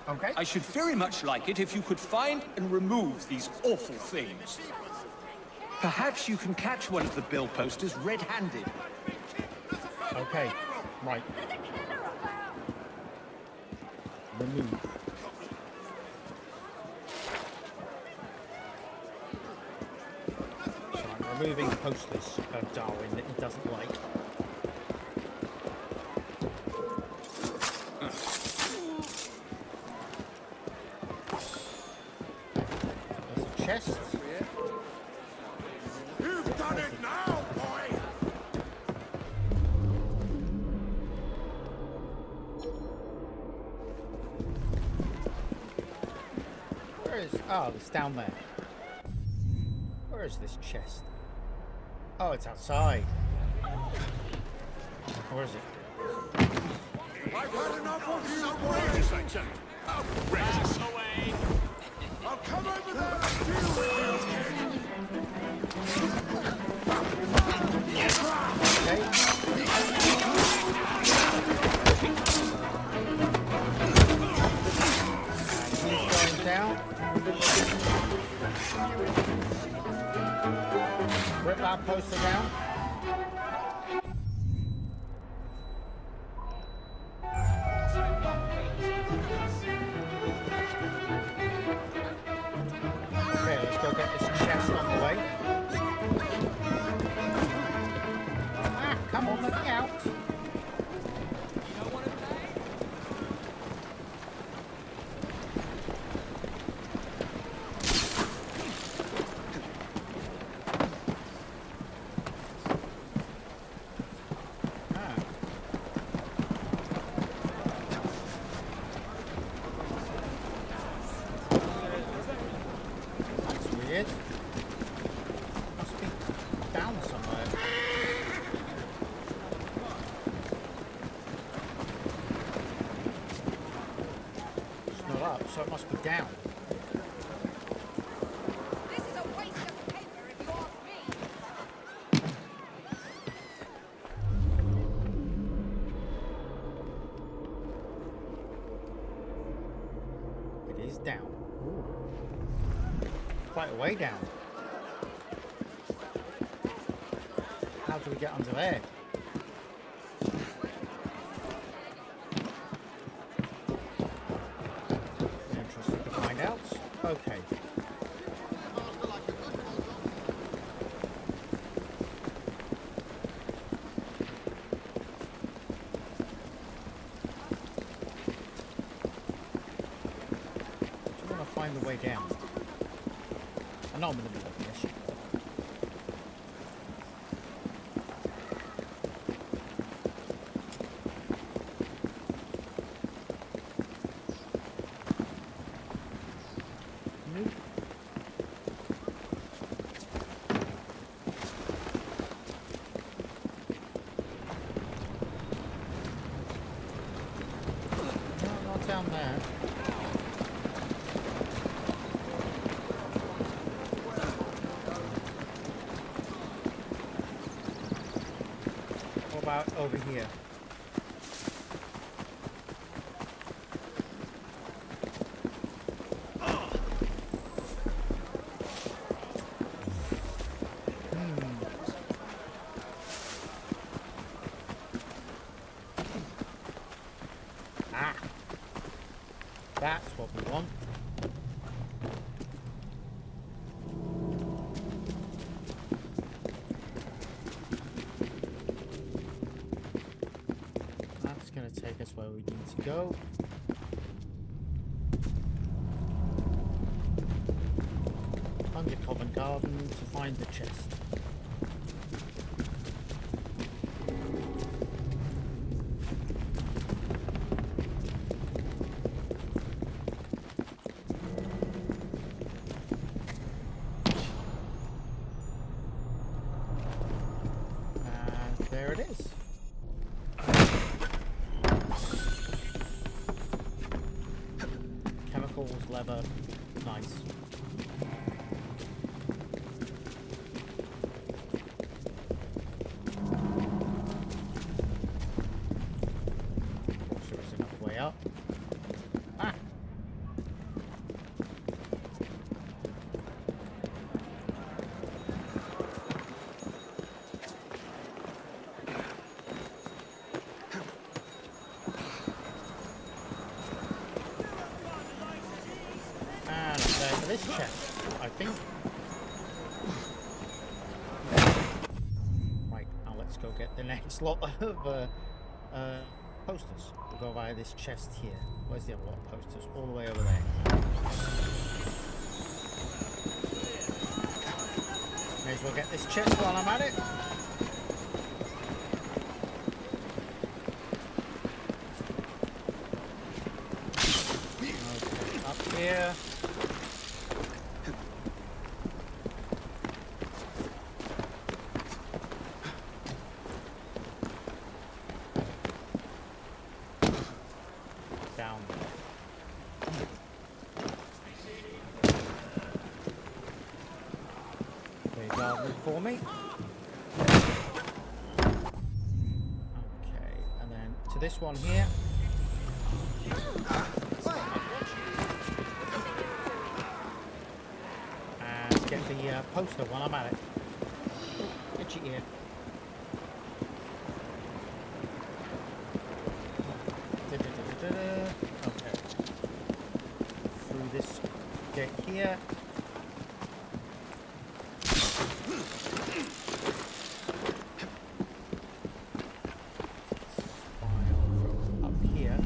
Okay. I should very much like it if you could find and remove these awful things. Perhaps you can catch one of the bill posters red-handed. Okay, right. Remove. So I'm removing posters of Darwin that he doesn't like. There's a chest. You've done it now, boy! Where is... Oh, it's down there. Where is this chest? Oh, it's outside. Where is it? I've had enough of you, boy! Outrageous away! I'll come over there and deal with you! He's going down. Rip that poster down. Okay, let's go get this chest on the way. Ah, come on, let me out. Weird. Must be down somewhere. It's not up, so it must be down. This is a waste of paper if you ask me. It is down. Ooh. Quite a way down. How do we get under there? Interested to find out. Okay. Do you want to find the way down? I know I'm in the middle of this. Nope. No, not down there. What about over here? Ah, that's what we want. That's going to take us where we need to go. Under Covent Garden to find the chest. And there it is. pulls lever. Nice. There is enough way up. Ah! And there's this chest, I think. Right, now let's go get the next lot of posters. We'll go via this chest here. Where's the other lot of posters? All the way over there. May as well get this chest while I'm at it. Okay, up here. Down there. There you go, look for me. Okay, and then to this one here. And get the poster while I'm at it. Oh, itchy ear. Okay. Through this gate here. File from up here.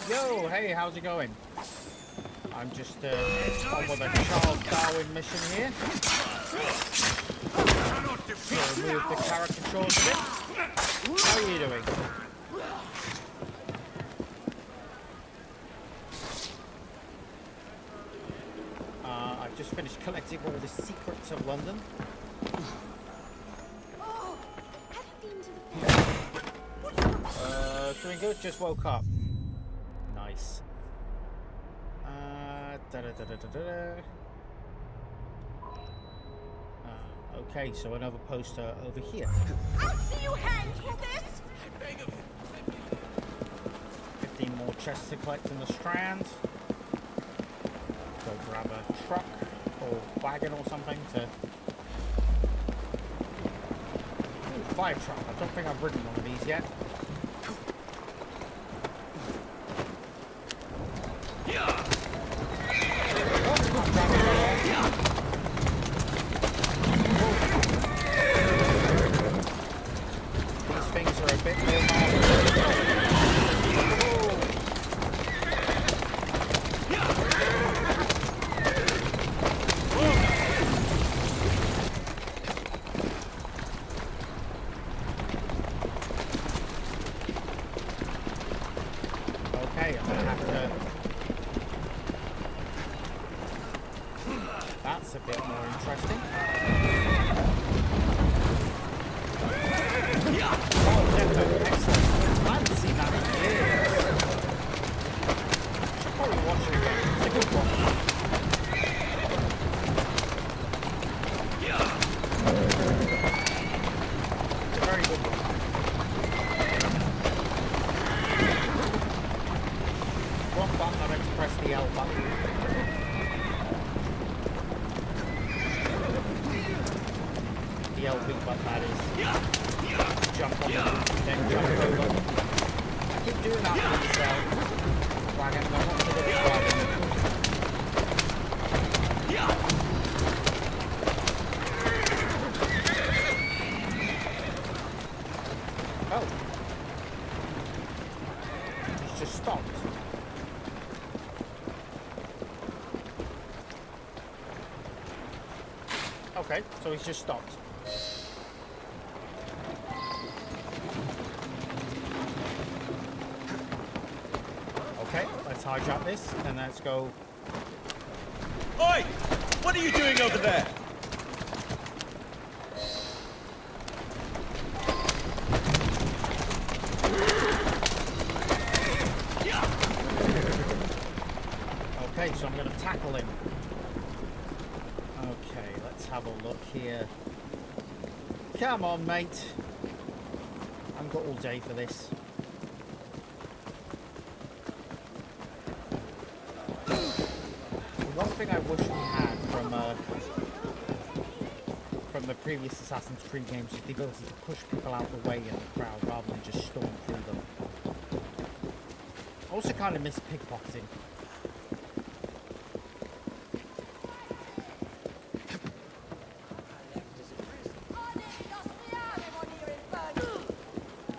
Yo, hey, how's it going? I'm just on with a Charles Darwin mission here. To remove the caricatures a bit. How are you doing? I've just finished collecting all the secrets of London. Doing good, just woke up. Nice. Okay, so another poster over here. I'll see you hanged for this! 15 more chests to collect in the Strand. Go grab a truck or wagon or something to... Ooh, fire truck. I don't think I've ridden one of these yet. These things are a bit more okay, I'm gonna have to... That's a bit more interesting. Oh, definitely. Excellent. I haven't seen that in years. Should probably watch it again. It's a good one. It's a very good one. Wrong button, I meant to press the L button. The LB button, that is. Jump on the roof, then jump over. I keep doing that with this wagon, I'm not so good at driving. Oh. He's just stopped. Okay, so he's just stopped. Okay, let's hijack this and let's go. Oi! What are you doing over there? Okay, so I'm going to tackle him. Okay, let's have a look here. Come on, mate. I've got all day for this. One thing I wish we had from the previous Assassin's Creed games is the ability to push people out the way in the crowd rather than just storm through them. I also kind of miss pickpocketing.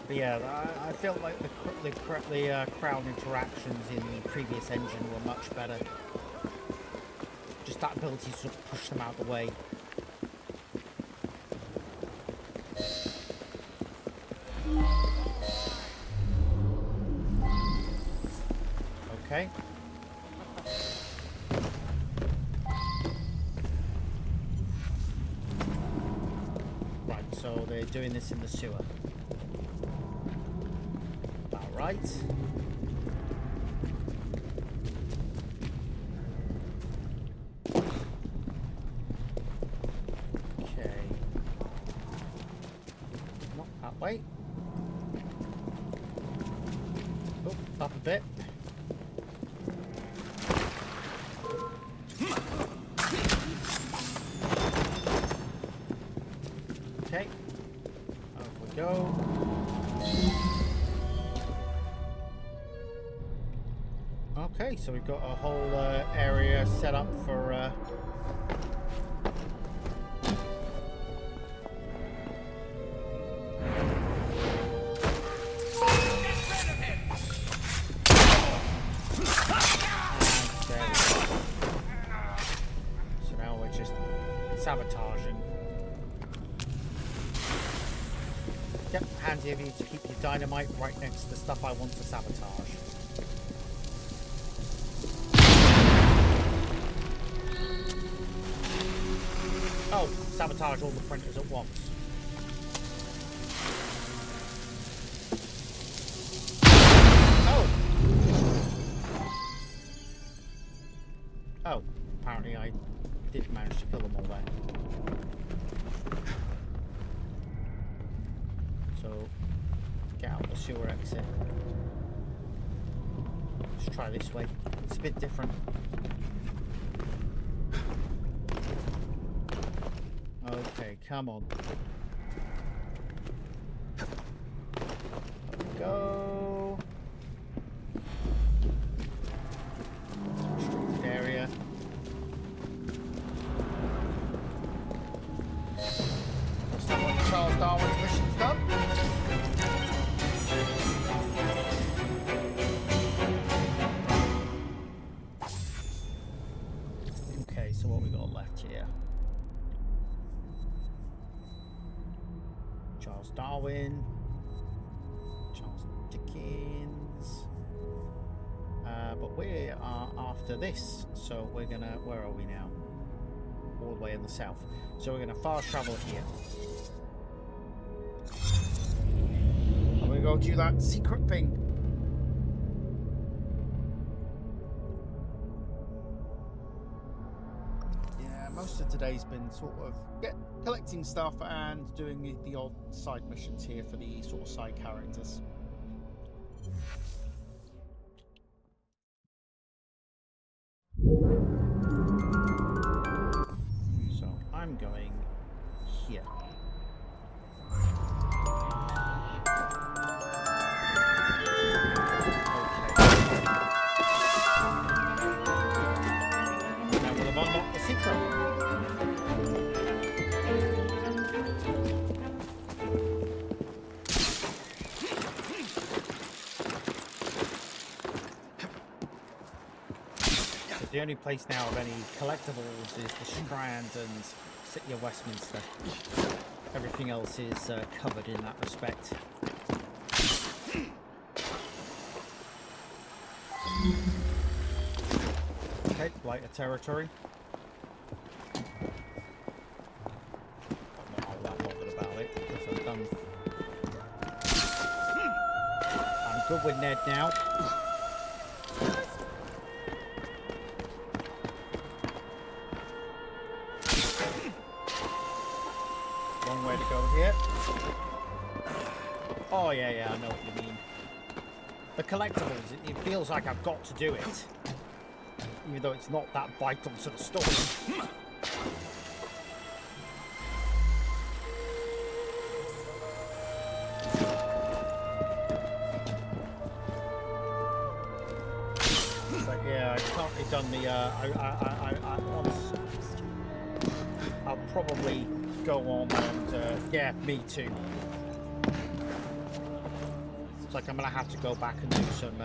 But yeah, I feel like the crowd interactions in the previous engine were much better. Just that ability to sort of push them out the way. Okay. Right, so they're doing this in the sewer. About right. Okay. Not that way. Oh, up a bit. Okay, off we go. Okay, so we've got a whole area set up for so now we're just sabotaging. Yep, handy of you to keep your dynamite right next to the stuff I want to sabotage. Oh, sabotage all the printers at once. Oh! Oh, apparently I did manage to kill them all there. So, get out the sewer exit. Let's try this way. It's a bit different. Okay, come on. Go. Restricted area. That's not what Charles Darwin's mission's done. Okay, so what we got left here? Charles Darwin, Charles Dickens, but we are after this, so we're gonna, where are we now? All the way in the south. So we're gonna fast travel here. I'm gonna go do that secret thing. Most of today's been sort of collecting stuff and doing the odd side missions here for the sort of side characters. So I'm going here. Okay. Now we'll have unlocked the secret. The only place now of any collectibles is the Strand and City of Westminster. Everything else is covered in that respect. Okay, lighter territory. I'm not all that bothered about it because I'm good with Ned now. Long way to go here. Oh yeah, I know what you mean. The collectibles, it feels like I've got to do it. Even though it's not that vital to the story. But yeah, I've currently done the, I'll probably go on and, yeah, me too. It's like I'm gonna have to go back and do some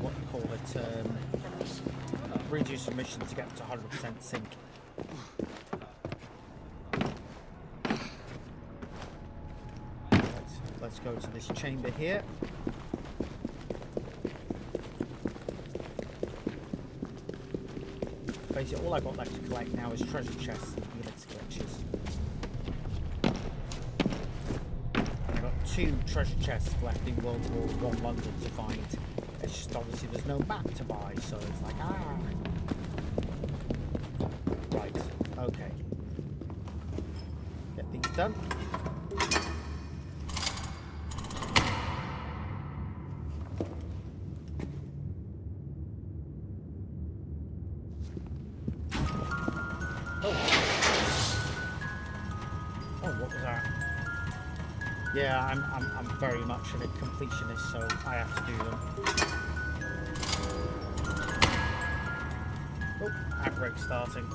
what you call it, redo some missions to get to 100% sync. Let's go to this chamber here. Basically, all I've got left to collect now is treasure chests and helix glitches. I've got 2 treasure chests left in World War I London to find. It's just obviously there's no map to buy, so it's like, Right, okay. Get these done. Oh, what was that? Yeah, I'm very much a completionist, so I have to do them. Oh, outbreak starting.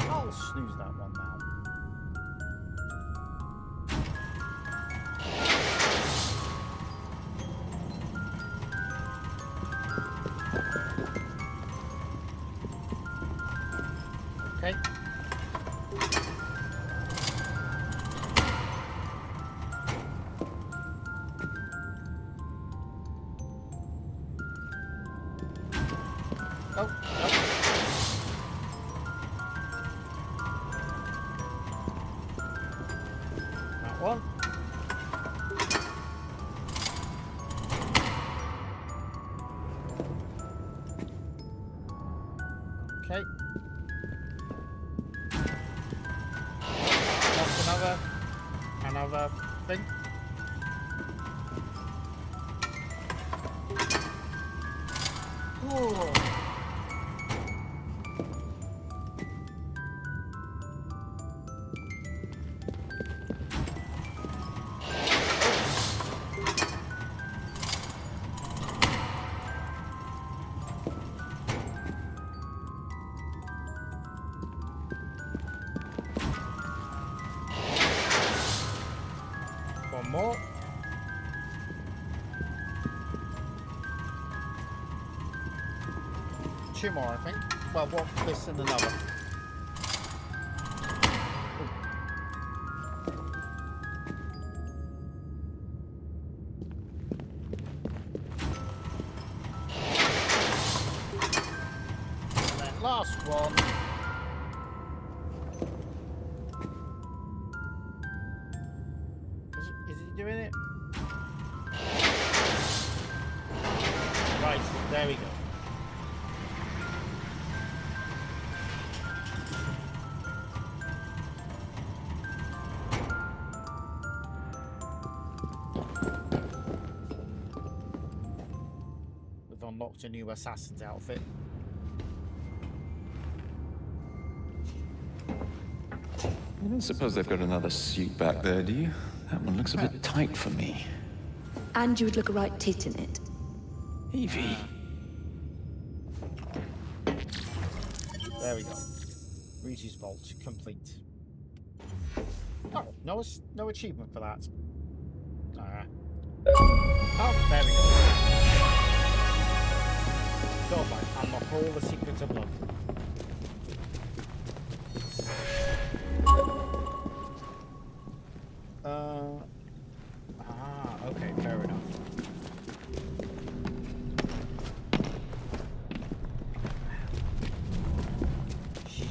I'll snooze that one now. Okay. Oh, that one. Okay. That's another thing. Ooh. One more. Two more, I think. Well, one, this and another. And then last one. Is he doing it? Right, there we go. We've unlocked a new assassin's outfit. You don't suppose they've got another suit back there, do you? That one looks a bit tight for me. And you would look a right tit in it. Evie. There we go. Reese's Vault complete. Oh, no achievement for that. Oh, there we go. God, I unlock all the secrets of London.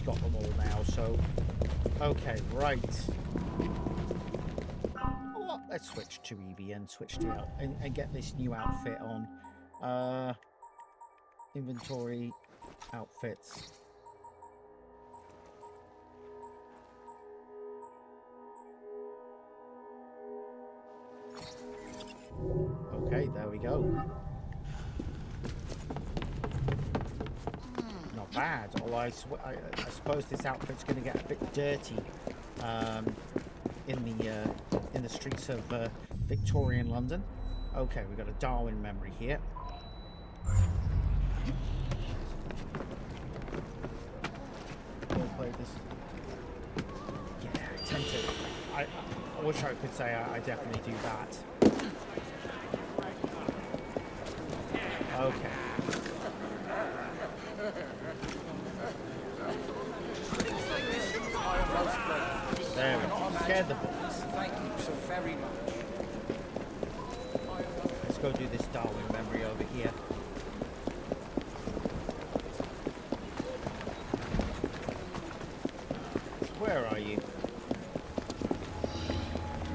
got them all now, so... Okay, right. Well, let's switch to Evie and switch to and get this new outfit on. Inventory, outfits. Okay, there we go. Not bad. Although I suppose this outfit's going to get a bit dirty in the streets of Victorian London. Okay, we've got a Darwin memory here. We'll play this. Yeah, I tend to. I wish I could say I definitely do that. Okay. There we go. Scared the boys. Thank you so very much. Let's go do this Darwin memory over here. Where are you?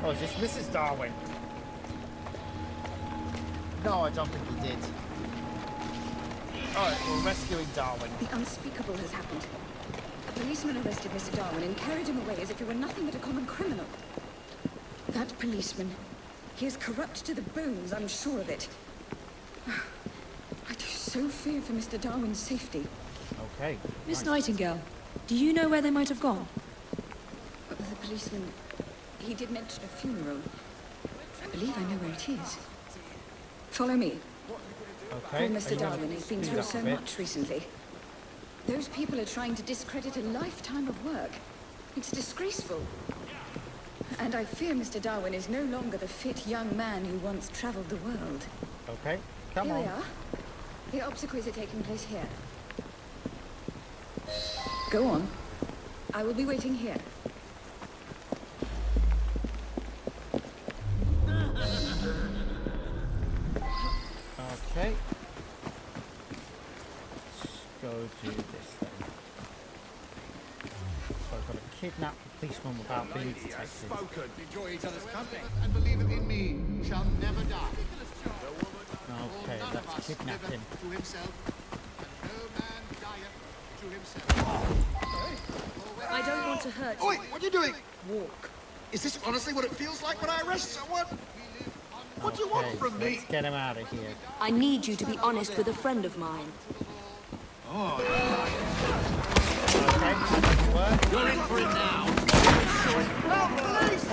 Oh, is this Mrs. Darwin? No, I don't think we did. Alright, we're rescuing Darwin. The unspeakable has happened. A policeman arrested Mr. Darwin and carried him away as if he were nothing but a common criminal. That policeman, he is corrupt to the bones, I'm sure of it. I do so fear for Mr. Darwin's safety. Okay. Miss Nightingale, do you know where they might have gone? The policeman, he did mention a funeral. I believe I know where it is. Follow me. Okay. Poor Mr. Darwin has been through so much recently. Those people are trying to discredit a lifetime of work. It's disgraceful. And I fear Mr. Darwin is no longer the fit young man who once traveled the world. Okay, come Here on. we are. The obsequies are taking place here. Go on. I will be waiting here. Okay. Let's go do this then. So I've got to kidnap the policeman without being detected. Spoken. Enjoy each other's company. And believeth in me shall never die. Okay, let's kidnap him. To himself, and no man dieth to himself. I don't want to hurt Oi, what are you doing? Walk. Is this honestly what it feels like when I arrest someone? What do you want from me? Let's get him out of here. I need you to be honest with a friend of mine. Oh, Okay, work. you're in for it now. Help, police!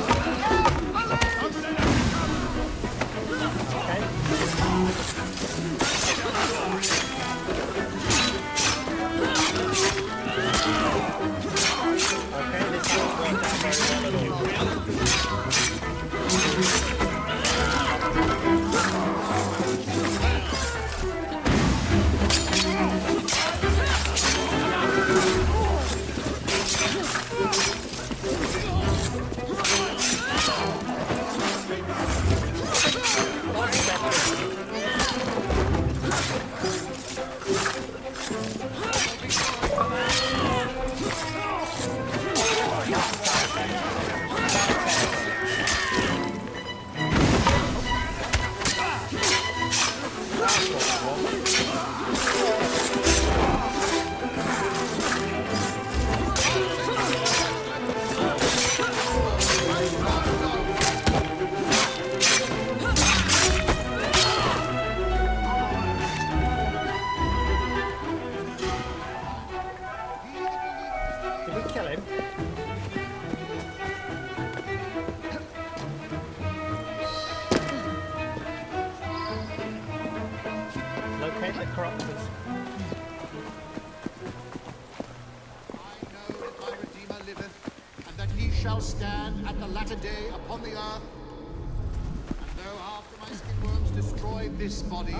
Okay, this won't work out very well at Did we kill him? Locate the corruptors. My Redeemer liveth, and that he shall stand at the latter day upon the earth. And though after my skin worms destroy this body,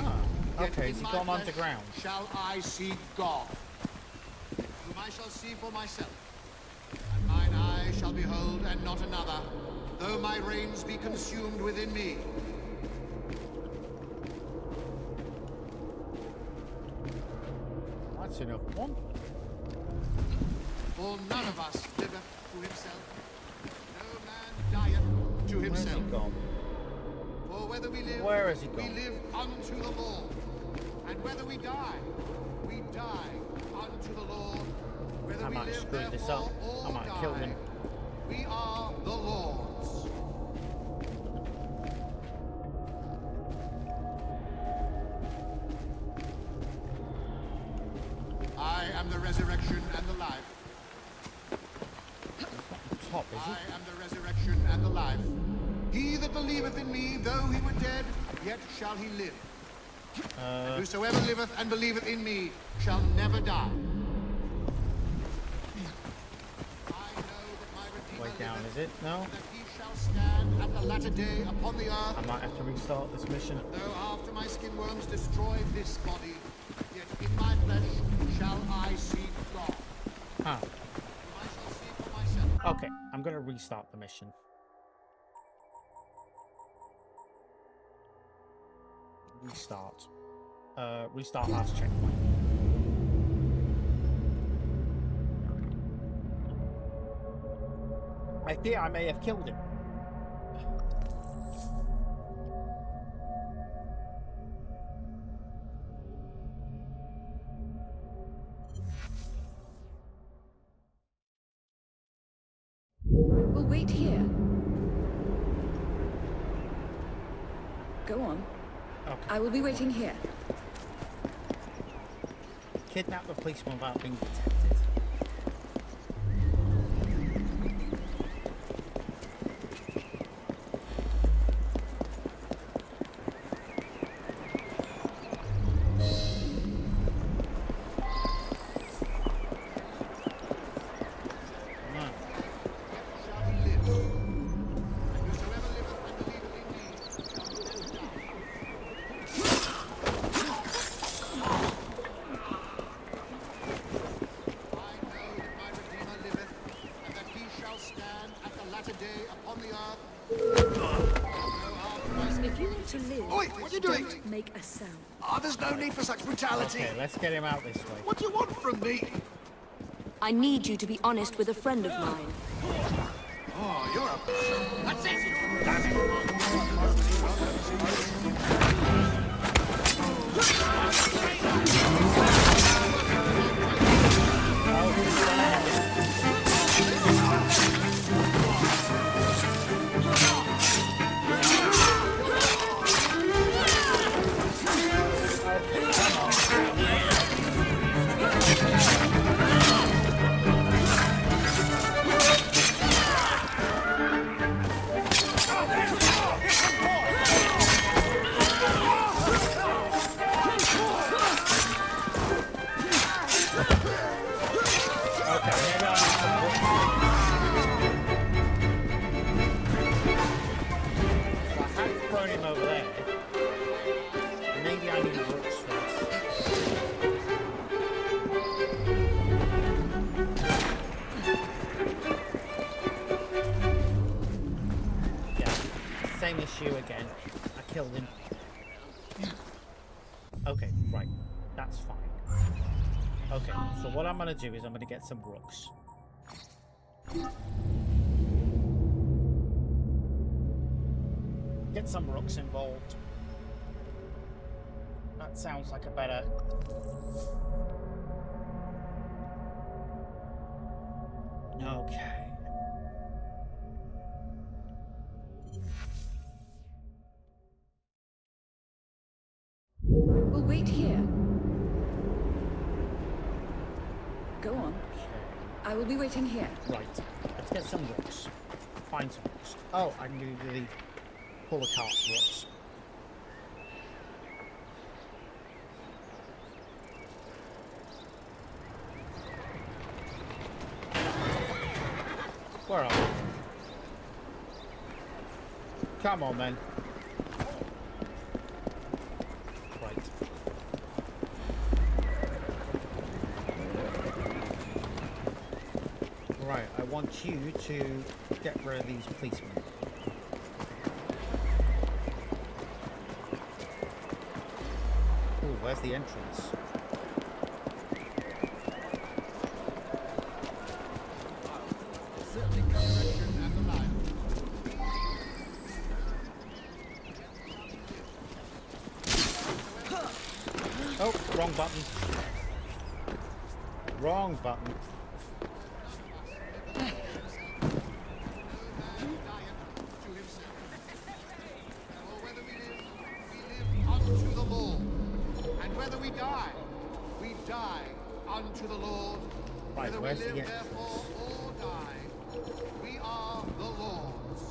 yet okay, in so my gone flesh underground. shall I see God, whom I shall see for myself. And mine eye shall behold, and not another, though my reins be consumed within me. That's enough one. For none of us liveth to himself, no man dieth to himself. Where's he gone? For whether we live, Where has he we gone? live unto the Lord. And whether we die unto the Lord. Whether I we might live, screw this therefore, up. or I might die, kill him. we are the Lord's. I am the resurrection and the life. Top, is he? I am the resurrection and the life. He that believeth in me, though he were dead, yet shall he live. And whosoever liveth and believeth in me shall never die. Way down, is it? No? That he shall stand at the latter day upon the earth. I might have to restart this mission. Though after my skin worms destroy this body, yet in my flesh shall I see God. Huh. I shall see for myself. Okay, I'm gonna restart the mission. Restart. Restart last checkpoint. I fear I may have killed him. We'll wait here. Go on. Okay. I will be waiting here. Kidnap the policeman without being detected. If you want to live, Oi, what are you doing? don't make a sound. Ah, there's no need for such brutality. Okay, let's get him out this way. What do you want from me? I need you to be honest with a friend of mine. Oh, you're a... That's it! Same issue again. I killed him. Okay, right. That's fine. Okay, so what I'm going to do is I'm going to get some rooks. Get some rooks involved. That sounds like a better... Okay. We'll wait here. Go on. I will be waiting here. Right. Let's get some rooks. Find some rooks. Oh, I can do the pull a cart rooks. Where are we? Come on, then. Right. Right, I want you to get rid of these policemen. Ooh, where's the entrance? Wrong button. Wrong button. Unto the Lord. And whether we die unto the Lord. Right, Whether we where's live, the therefore, or die, we are the Lord's.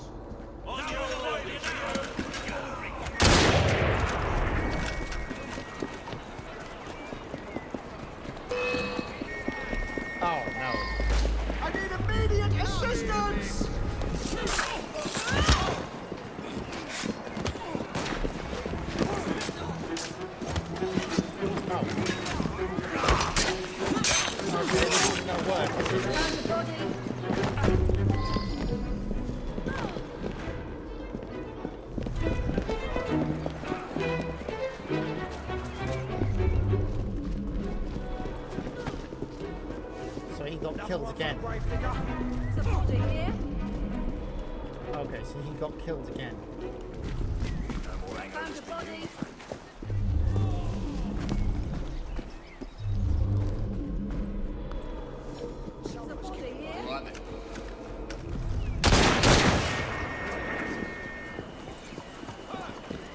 Oh no. I need immediate assistance! So he got killed again. Okay, so he got killed again. Found a body.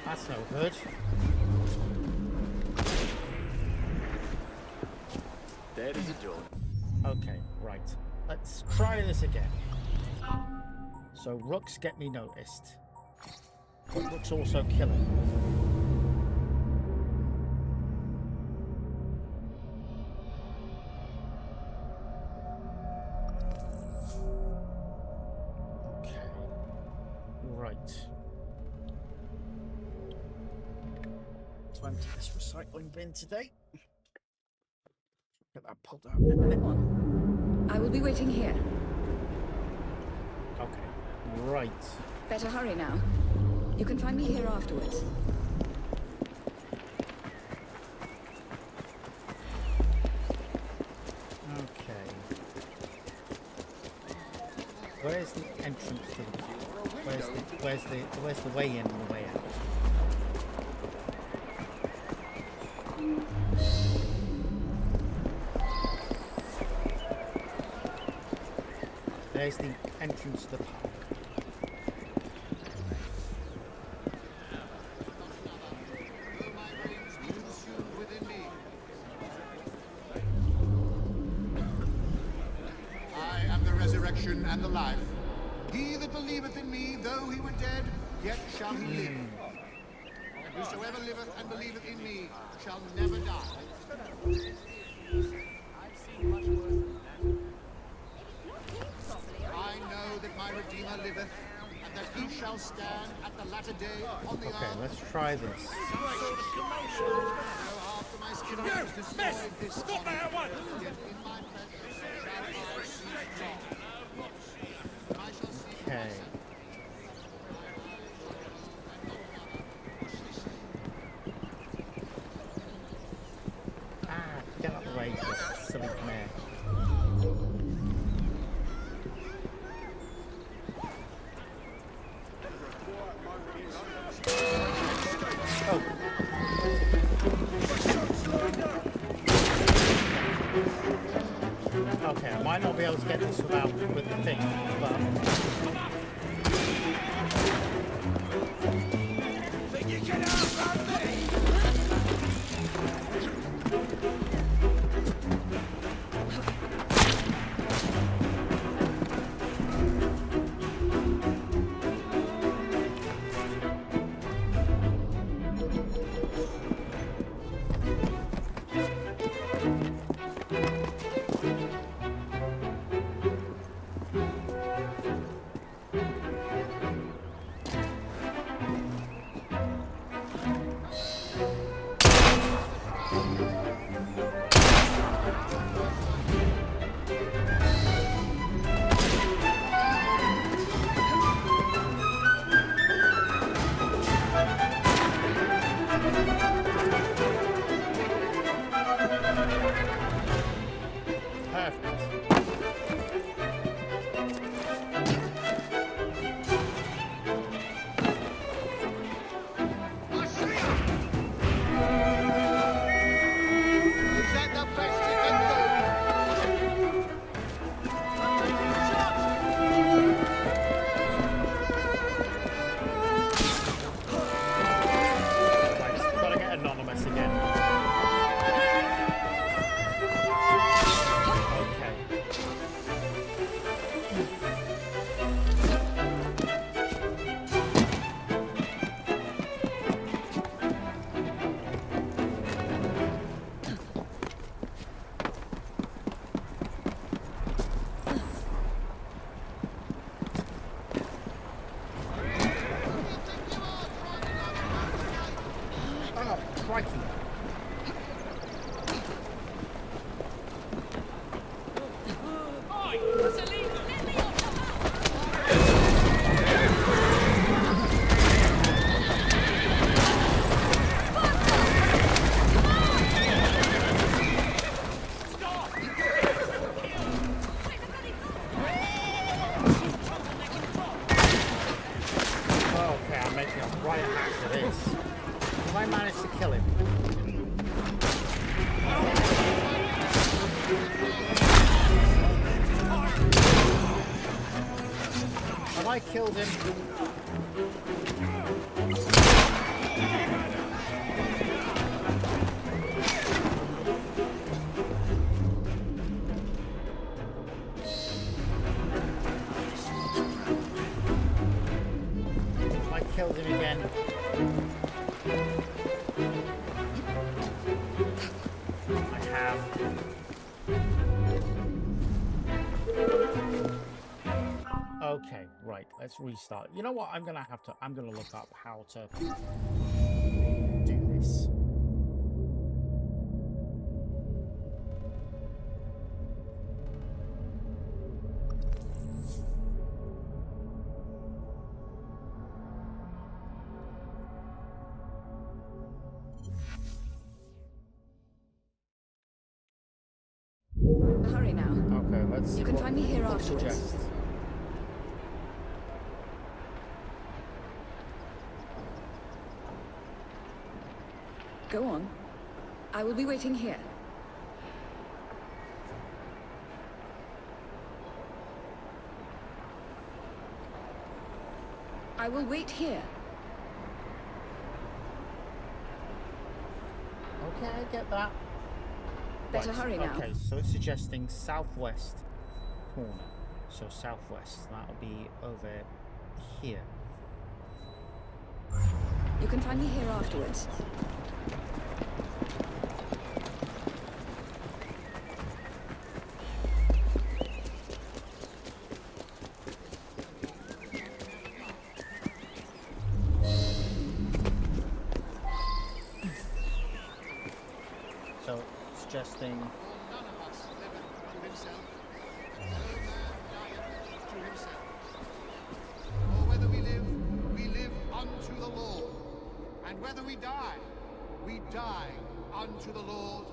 That's no good. Dead as a door. Okay, right. Let's try this again. So rooks get me noticed. But rooks also killing. Okay. Right. To empty this recycling bin today. Get that pulled out in a minute. I will be waiting here. Okay. Right. Better hurry now. You can find me here afterwards. Okay. Where's the entrance to the where's the way in and the way out? There's the entrance to the park. I am the resurrection and the life. He that believeth in me, though he were dead, yet shall he live. And whosoever liveth and believeth in me shall never die. I know that my Redeemer liveth, and that he shall stand at the latter day upon the Okay, earth. let's try this. Stop that at once! Yet in my presence shall I see God. I shall see Okay. Ah, get out of the way, you silly mare. Oh. Okay, I might not be able to get this without with the thing, but Think you can outrun me? manage to kill him? Have I killed him? I killed him again. I have. Okay, right, let's restart. You know what? I'm gonna look up how to do this. Hurry now. Okay, let's see. You can find me here afterwards. Suggests. Go on. I will be waiting here. I will wait here. Okay, I get that. Better hurry now. Okay, so it's suggesting southwest corner. So southwest, that'll be over here. You can find me here afterwards. So suggesting None of us liveth to himself, no man dieth to himself. For whether we live unto the Lord, and whether we die unto the Lord.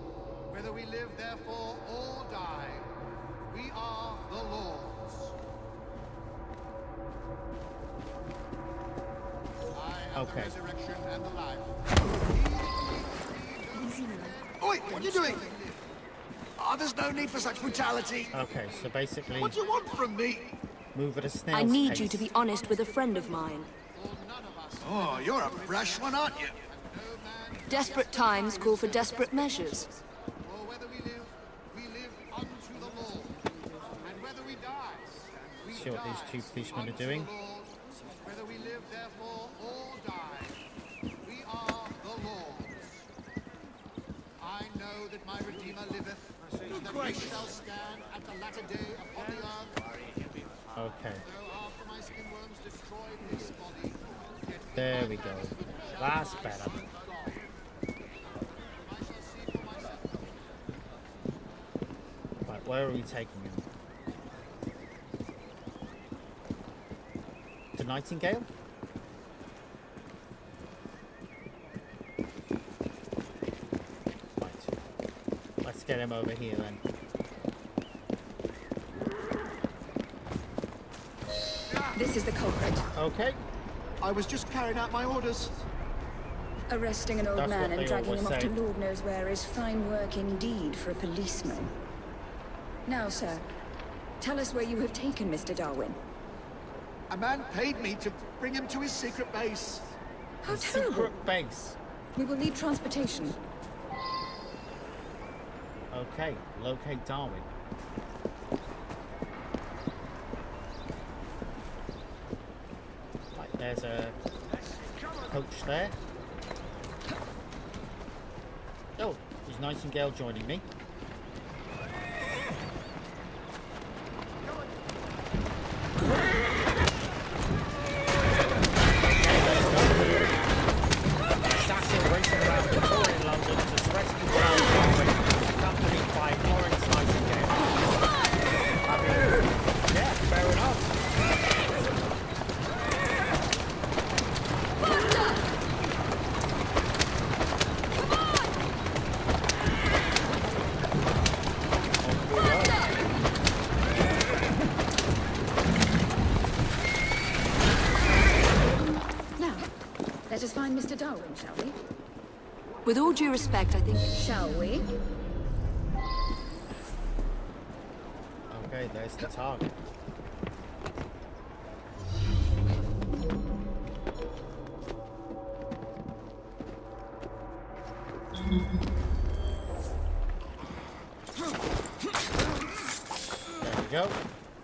Whether we live, therefore, or die, we are the Lord's. I am the resurrection and the life. Oi, what are you doing? Oh, there's no need for such brutality. Okay, so basically... What do you want from me? Move at a snail's I need pace. you to be honest with a friend of mine. Oh, you're a brash one, aren't you? Desperate times call for desperate measures. For whether we live unto the Lord, and whether we die, we See what these two policemen are doing. whether we live, therefore, or die, we are the Lord's. I know that my Redeemer liveth, and that he shall stand at the latter day upon the earth. Okay. Though after my skin worms destroyed his body, yet There we go. That's better. Right, where are we taking him? To Nightingale? Right. Let's get him over here then. This is the culprit. Okay. I was just carrying out my orders. Arresting an old That's man what and they dragging him always off to say. Lord knows where is fine work indeed for a policeman. Now, sir, tell us where you have taken Mr. Darwin. A man paid me to bring him to his secret base. How terrible. Secret base. We will need transportation. Okay, locate Darwin. Right, there's a coach there. Oh, is Nightingale joining me? Assassin racing around Victorian London to rescue Darwin, accompanied by Lawrence Nightingale. I mean, yeah, fair enough. Now, let us find Mr. Darwin, shall we? With all due respect, I think... Shall we? Okay, there's the target. There we go.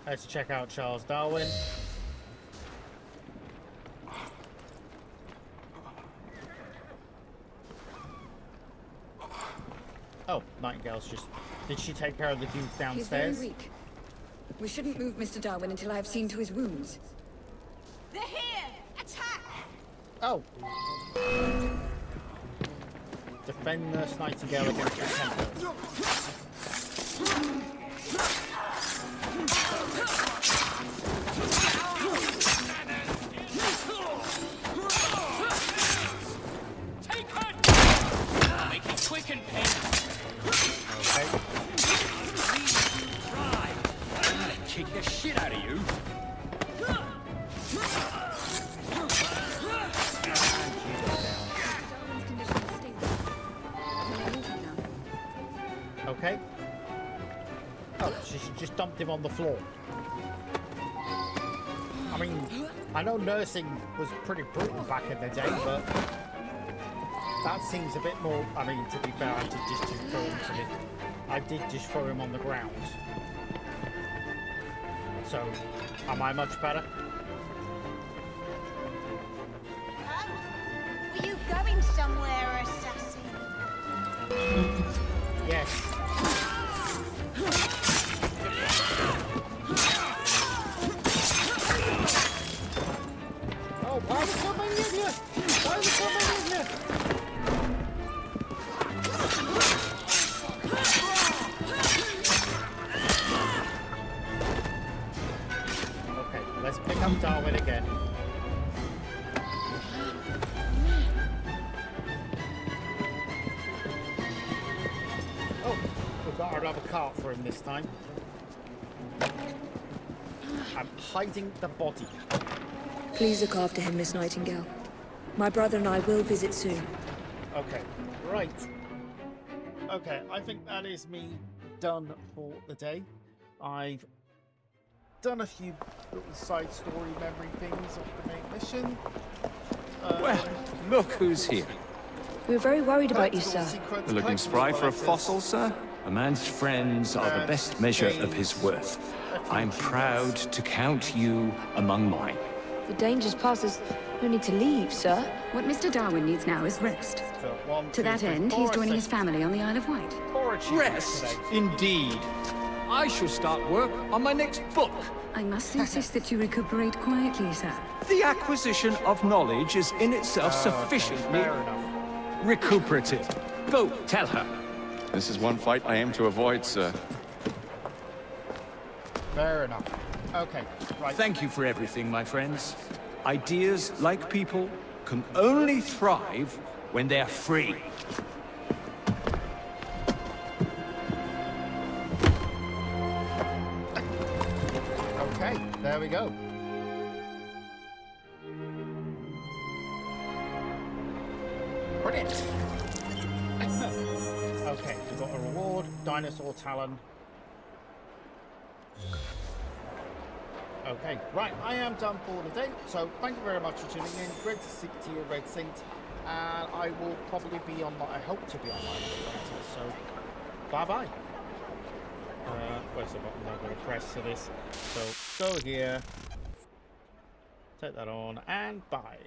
Let's check out Charles Darwin. Oh, Nightingale's just... Did she take care of the dudes downstairs? He's very weak. We shouldn't move Mr. Darwin until I have seen to his wounds. They're here! Attack! Oh. Defend Nurse Nightingale against the Templars. Take her! Make it quick and painless. Okay. Please try. I'm gonna kick the shit out of you. Okay. Oh, she just dumped him on the floor. I mean, I know nursing was pretty brutal back in the day, but that seems a bit more... I mean, to be fair, I did just throw him to me. I did just throw him on the ground. So, am I much better? Were you going somewhere, assassin? Yes. Oh, why are we coming in here? Why are we coming in here? Okay, let's pick up Darwin again. Oh, we've got another cart for him this time. I'm hiding the body. Please look after him, Miss Nightingale. My brother and I will visit soon. Okay, right. Okay, I think that is me done for the day. I've done a few little side story memory things off the main mission. Well, look who's here. We were very worried about you, sir. We're looking spry for a fossil, sir? A man's friends are the best measure of his worth. I'm proud to count you among mine. The danger's past us. No need to leave, sir. What Mr. Darwin needs now is rest. To that end, he's joining his family on the Isle of Wight. Rest, indeed. I shall start work on my next book. I must insist that you recuperate quietly, sir. The acquisition of knowledge is in itself sufficiently recuperative. Go, tell her. This is one fight I aim to avoid, sir. Fair enough. Okay, right. Thank you for everything, my friends. Ideas, like people, can only thrive when they're free. Okay, there we go. Brilliant. Okay, we've got a reward, dinosaur talon. Okay, right, I am done for the day, so thank you very much for tuning in. Great to speak to you, Red Saint, and I will probably be on, I hope to be online later, so bye-bye. Where's the button I'm going to press for this? So, go here, take that on, and bye.